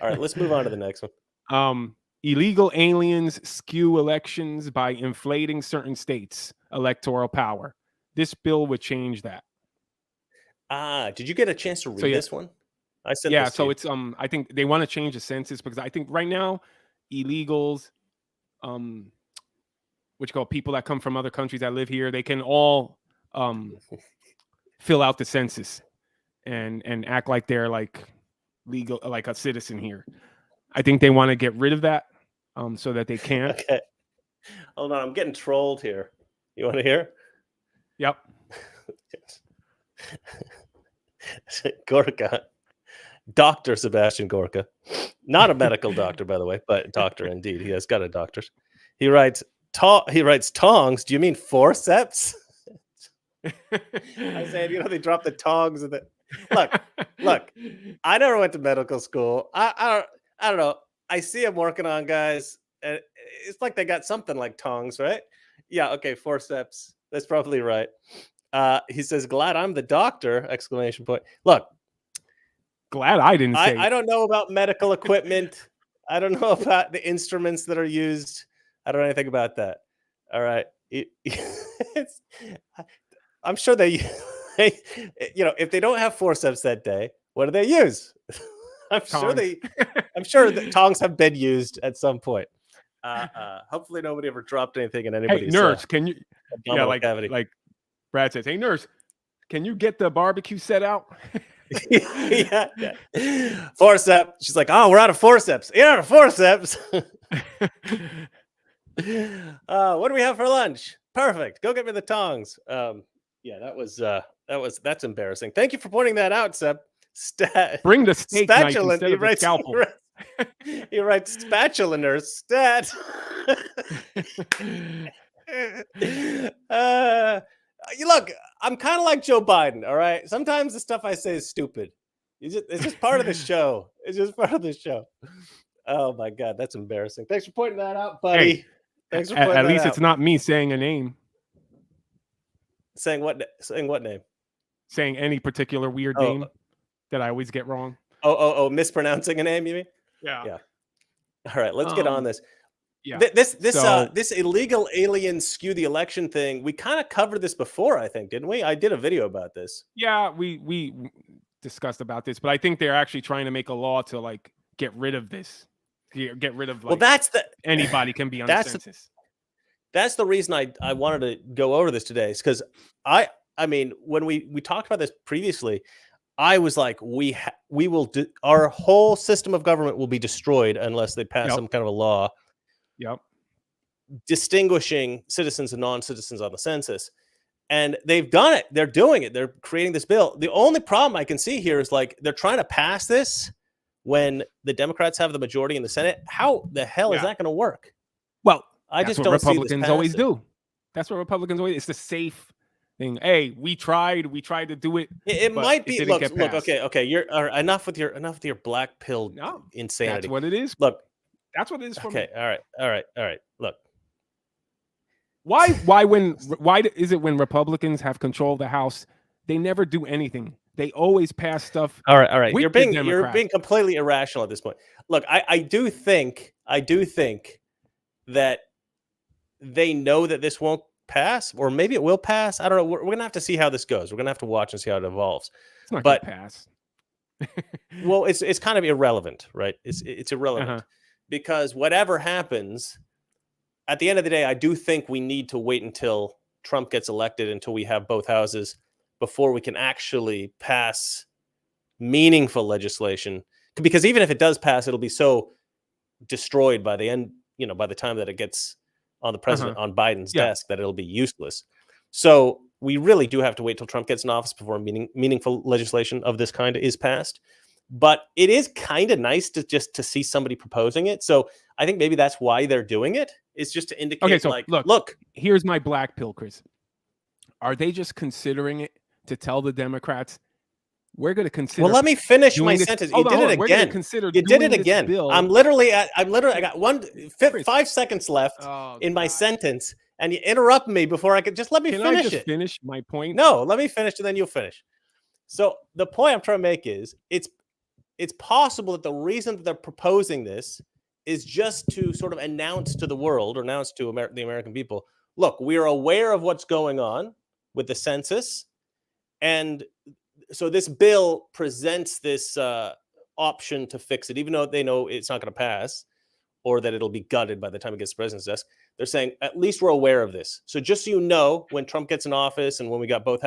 All right, let's move on to the next one. Illegal aliens skew elections by inflating certain states' electoral power. This bill would change that. Did you get a chance to read this one? I said it's I think they want to change the census because I think right now illegals, which call people that come from other countries that live here, they can all fill out the census and act like they're like legal, like a citizen here. I think they want to get rid of that. so that they can't. Okay. Hold on, I'm getting trolled here. You want to hear? Yep. Gorka, Dr. Sebastian Gorka, not a medical doctor, by the way, but doctor indeed. He has got a doctorate. He writes, tongs. Do you mean forceps? I said, they drop the tongs and the look. I never went to medical school. I don't know. I see them working on guys. And it's like they got something like tongs, right? Yeah. Okay. Forceps. That's probably right. He says, "Glad I'm the doctor!" Exclamation point. Look, glad I didn't say. I don't know about medical equipment. I don't know about the instruments that are used. I don't know anything about that. All right. I'm sure they, if they don't have forceps that day, what do they use? I'm sure that tongs have been used at some point. Hopefully nobody ever dropped anything in anybody's. Hey, nurse, can you? Yeah, cavity. Like Brad says, hey, nurse, can you get the barbecue set out? yeah. Forceps. She's like, oh, we're out of forceps. You're out of forceps. What do we have for lunch? Perfect. Go get me the tongs. That's embarrassing. Thank you for pointing that out, Seb. Bring the steak knife instead of the scalpel. He writes spatula nurse stat. Look, I'm kind of like Joe Biden. All right. Sometimes the stuff I say is stupid. It's just part of the show. It's just part of the show. Oh my God, that's embarrassing. Thanks for pointing that out, buddy. Hey, thanks for pointing at least out. It's not me saying a name. Saying what name? Saying any particular weird name that I always get wrong. Oh, mispronouncing a name, you mean? Yeah. All right, let's get on this. Yeah. This illegal aliens skew the election thing. We kind of covered this before, I think, didn't we? I did a video about this. Yeah, we discussed about this, but I think they're actually trying to make a law to like get rid of this. Get rid of anybody can be on the census. That's the reason I wanted to go over this today, is because I mean, when we talked about this previously, I was like, we will our whole system of government will be destroyed unless they pass some kind of a law. Yep. Distinguishing citizens and non-citizens on the census. And they've done it. They're doing it. They're creating this bill. The only problem I can see here is like they're trying to pass this when the Democrats have the majority in the Senate. How the hell is that going to work? Well, I just don't see Republicans always do. That's what Republicans always. It's the safe thing. Hey, we tried to do it. It might be. Look. Okay. You're enough with your black pill insanity. That's what it is. Look, that's what it is for me. Okay. All right. Look. Why is it when Republicans have control of the House, they never do anything? They always pass stuff. All right. You're being completely irrational at this point. Look, I do think that they know that this won't pass, or maybe it will pass. I don't know. We're gonna have to see how this goes. We're gonna have to watch and see how it evolves. It's not gonna pass. Well, it's kind of irrelevant, right? It's irrelevant because whatever happens, at the end of the day, I do think we need to wait until Trump gets elected, until we have both houses, before we can actually pass meaningful legislation. Because even if it does pass, it'll be so destroyed by the end, by the time that it gets on the president, on Biden's desk, that it'll be useless. So we really do have to wait till Trump gets in office before meaningful legislation of this kind is passed. But it is kind of nice to see somebody proposing it. So I think maybe that's why they're doing it. It's just to indicate, okay, so look, here's my black pill, Chris. Are they just considering it to tell the Democrats, we're going to consider? Well, let me finish my sentence. You did it again. You did it again. I got 5 seconds left in my sentence, and you interrupt me before I could. Just let me finish it. Finish my point? No, let me finish, and then you'll finish. So the point I'm trying to make is, it's possible that the reason that they're proposing this is just to sort of announce to the world, or announce to the American people, look, we are aware of what's going on with the census, and so this bill presents this option to fix it, even though they know it's not going to pass, or that it'll be gutted by the time it gets to the president's desk. They're saying, at least we're aware of this. So just so you know, when Trump gets in office and when we got both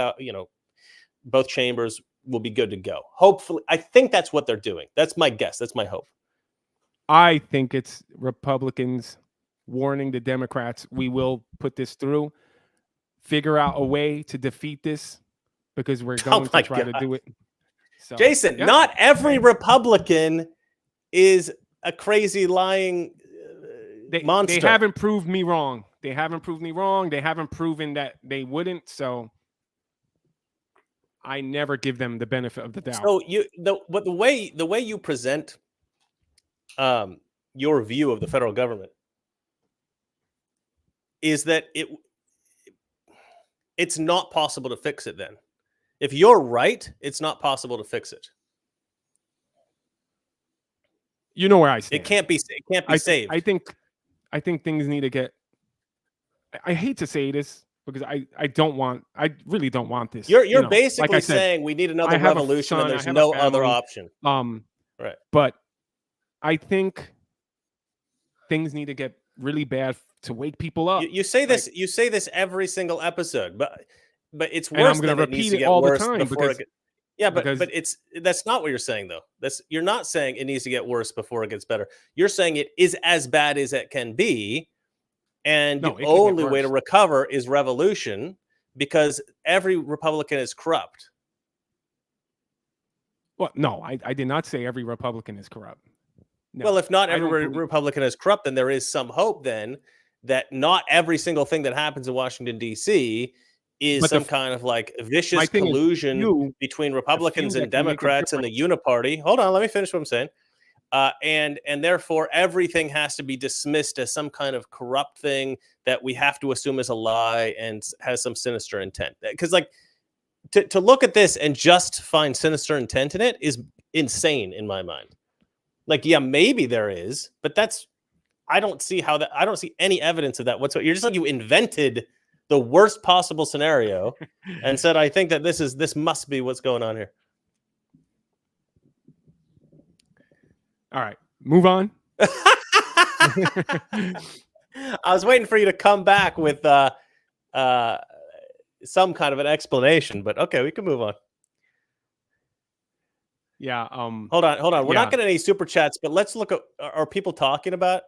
chambers, we'll be good to go. Hopefully, I think that's what they're doing. That's my guess. That's my hope. I think it's Republicans warning the Democrats, we will put this through, figure out a way to defeat this because we're going my to try to God. do it. So, Jason, yeah. not every Republican is a crazy lying monster. They haven't proved me wrong. They haven't proved me wrong. They haven't proven that they wouldn't. So I never give them the benefit of the doubt. So the way you present your view of the federal government is that it's not possible to fix it. Then, if you're right, it's not possible to fix it. You know where I stand. It can't be saved. I think things need to get. I hate to say this because I really don't want this. You're basically like I said, saying we need another I have a revolution son, and I there's have no a other family. option. Right. But I think things need to get really bad to wake people up. You say this. You say this every single episode, but it's And I'm worse gonna than it needs repeat to it get all the worse time before because- it. Yeah, but because- that's not what you're saying though. You're not saying it needs to get worse before it gets better. You're saying it is as bad as it can be, and No, the it can get only way to worse. recover is revolution because every Republican is corrupt. Well, no, I did not say every Republican is corrupt. No, Well, if not I don't every believe- Republican is corrupt, then there is some hope then that not every single thing that happens in Washington, D.C. is But some kind of like vicious thing is, collusion between Republicans that and can make a Democrats and the Uniparty. Hold on, let me finish what I'm saying. And therefore, everything has to be dismissed as some kind of corrupt thing that we have to assume is a lie and has some sinister intent. Because like to look at this and just find sinister intent in it is insane in my mind. Like, yeah, maybe there is, but I don't see any evidence of that whatsoever. You're just like you invented the worst possible scenario and said, I think that this must be what's going on here. All right, move on. I was waiting for you to come back with some kind of an explanation, but okay, we can move on. Yeah. Hold on. We're not getting any super chats, but let's look at are people talking about?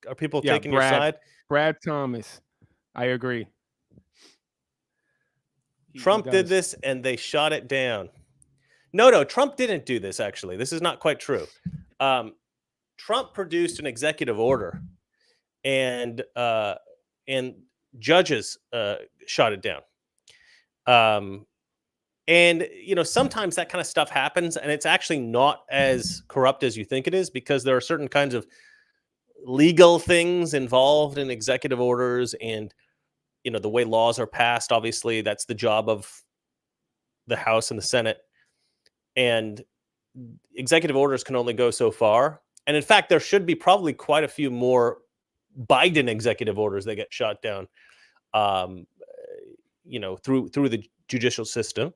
Are people taking your side? Brad Thomas. I agree. Trump did this and they shot it down. No, Trump didn't do this, actually. This is not quite true. Trump produced an executive order and judges shot it down. And, sometimes that kind of stuff happens and it's actually not as corrupt as you think it is because there are certain kinds of legal things involved in executive orders and, the way laws are passed. Obviously, that's the job of the House and the Senate. And executive orders can only go so far. And in fact, there should be probably quite a few more Biden executive orders that get shot down, through the judicial system.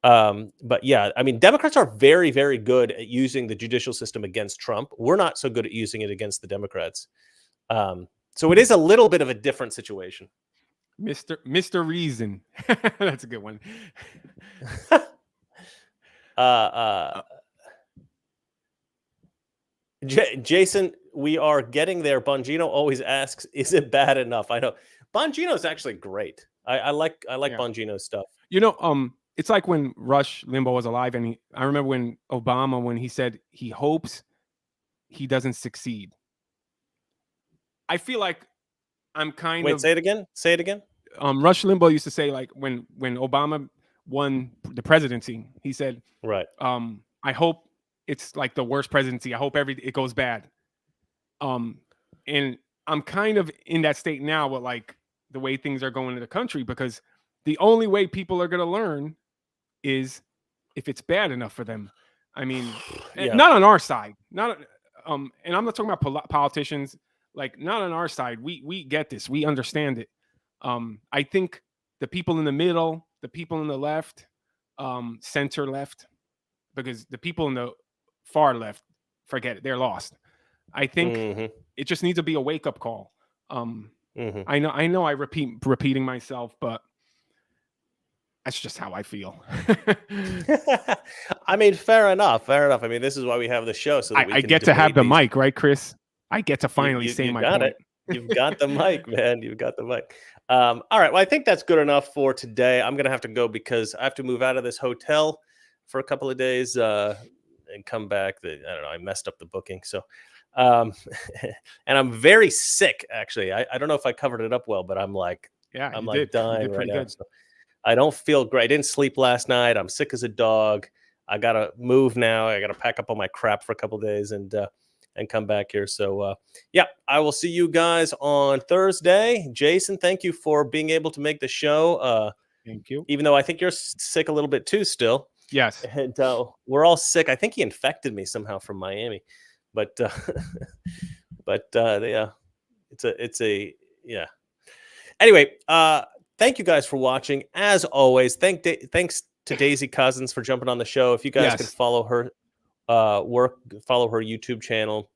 But yeah, I mean, Democrats are very, very good at using the judicial system against Trump. We're not so good at using it against the Democrats. So it is a little bit of a different situation. Mr. Reason. That's a good one. Jason, we are getting there. Bongino always asks, "Is it bad enough?" I know Bongino's actually great. I like Bongino's stuff. It's like when Rush Limbaugh was alive, and I remember when Obama, when he said he hopes he doesn't succeed. I feel like I'm kind of. Say it again. Say it again. Rush Limbaugh used to say, like, when Obama won the presidency, he said, right. I hope it's like the worst presidency. I hope it goes bad. And I'm kind of in that state now with like the way things are going in the country, because the only way people are going to learn is if it's bad enough for them. I mean, not on our side, and I'm not talking about politicians, like not on our side. We get this. We understand it. I think the people in the middle, the people in the left, center left, because the people in the far left, forget it. They're lost. I think it just needs to be a wake-up call. I know I repeating myself, but That's just how I feel. I mean, fair enough. Fair enough. I mean, this is why we have the show, so that we I can get to have debate the these. mic, right, Chris? I get to finally say You my got point. it. You've got the mic, man. You've got the mic. All right. Well, I think that's good enough for today. I'm gonna have to go because I have to move out of this hotel for a couple of days and come back. I don't know. I messed up the booking, so and I'm very sick. Actually, I don't know if I covered it up well, but I'm like Yeah, I'm you like did. You dying did right pretty now. good. So I don't feel great. I didn't sleep last night. I'm sick as a dog. I gotta move now. I gotta pack up all my crap for a couple of days and come back here. So yeah, I will see you guys on Thursday. Jason, thank you for being able to make the show. Thank you. Even though I think you're sick a little bit too still. Yes. And we're all sick. I think he infected me somehow from Miami, but yeah, it's a yeah. Anyway, thank you guys for watching. As always, thanks to Daisy Cousens for jumping on the show. If you guys Yes. can follow her work, follow her YouTube channel.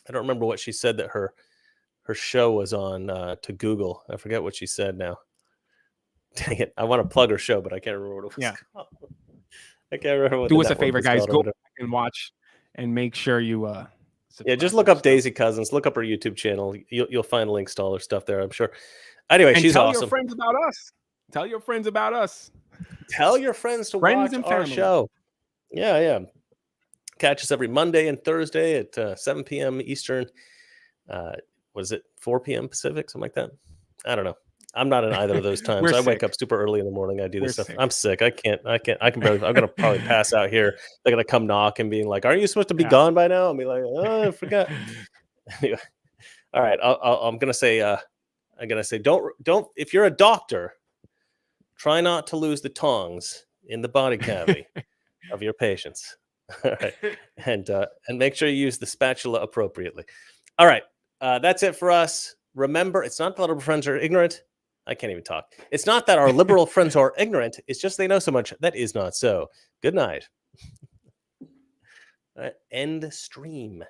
I don't remember what she said that her show was on to Google. I forget what she said now. Dang it. I want to plug her show, but I can't remember what it was called. I can't remember what Do the us a network favor, was guys. called Go over there. back and watch and make sure you Yeah, just subscribe look to her up stuff. Daisy Cousens. Look up her YouTube channel. You'll find links to all her stuff there, I'm sure. Anyway, And she's tell awesome. your friends about us. Tell your friends about us. Tell your friends to Friends watch and our family. show. Yeah. Catch us every Monday and Thursday at 7 p.m. Eastern. Was it 4 p.m. Pacific? Something like that. I don't know. I'm not in either of those times. We're I wake sick. up super early in the morning. I do this We're stuff. sick. I'm sick. I can barely. I'm gonna probably pass out here. They're gonna come knock and being like, "Aren't you supposed to be Yeah. gone by now?" I'll be like, "Oh, I forgot." Anyway, all right. I'm gonna say. Don't. If you're a doctor, try not to lose the tongs in the body cavity of your patients. All right, and make sure you use the spatula appropriately. All right, that's it for us. Remember, it's not that our friends are ignorant. I can't even talk. It's not that our liberal friends are ignorant. It's just they know so much. That is not so. Good night. End stream.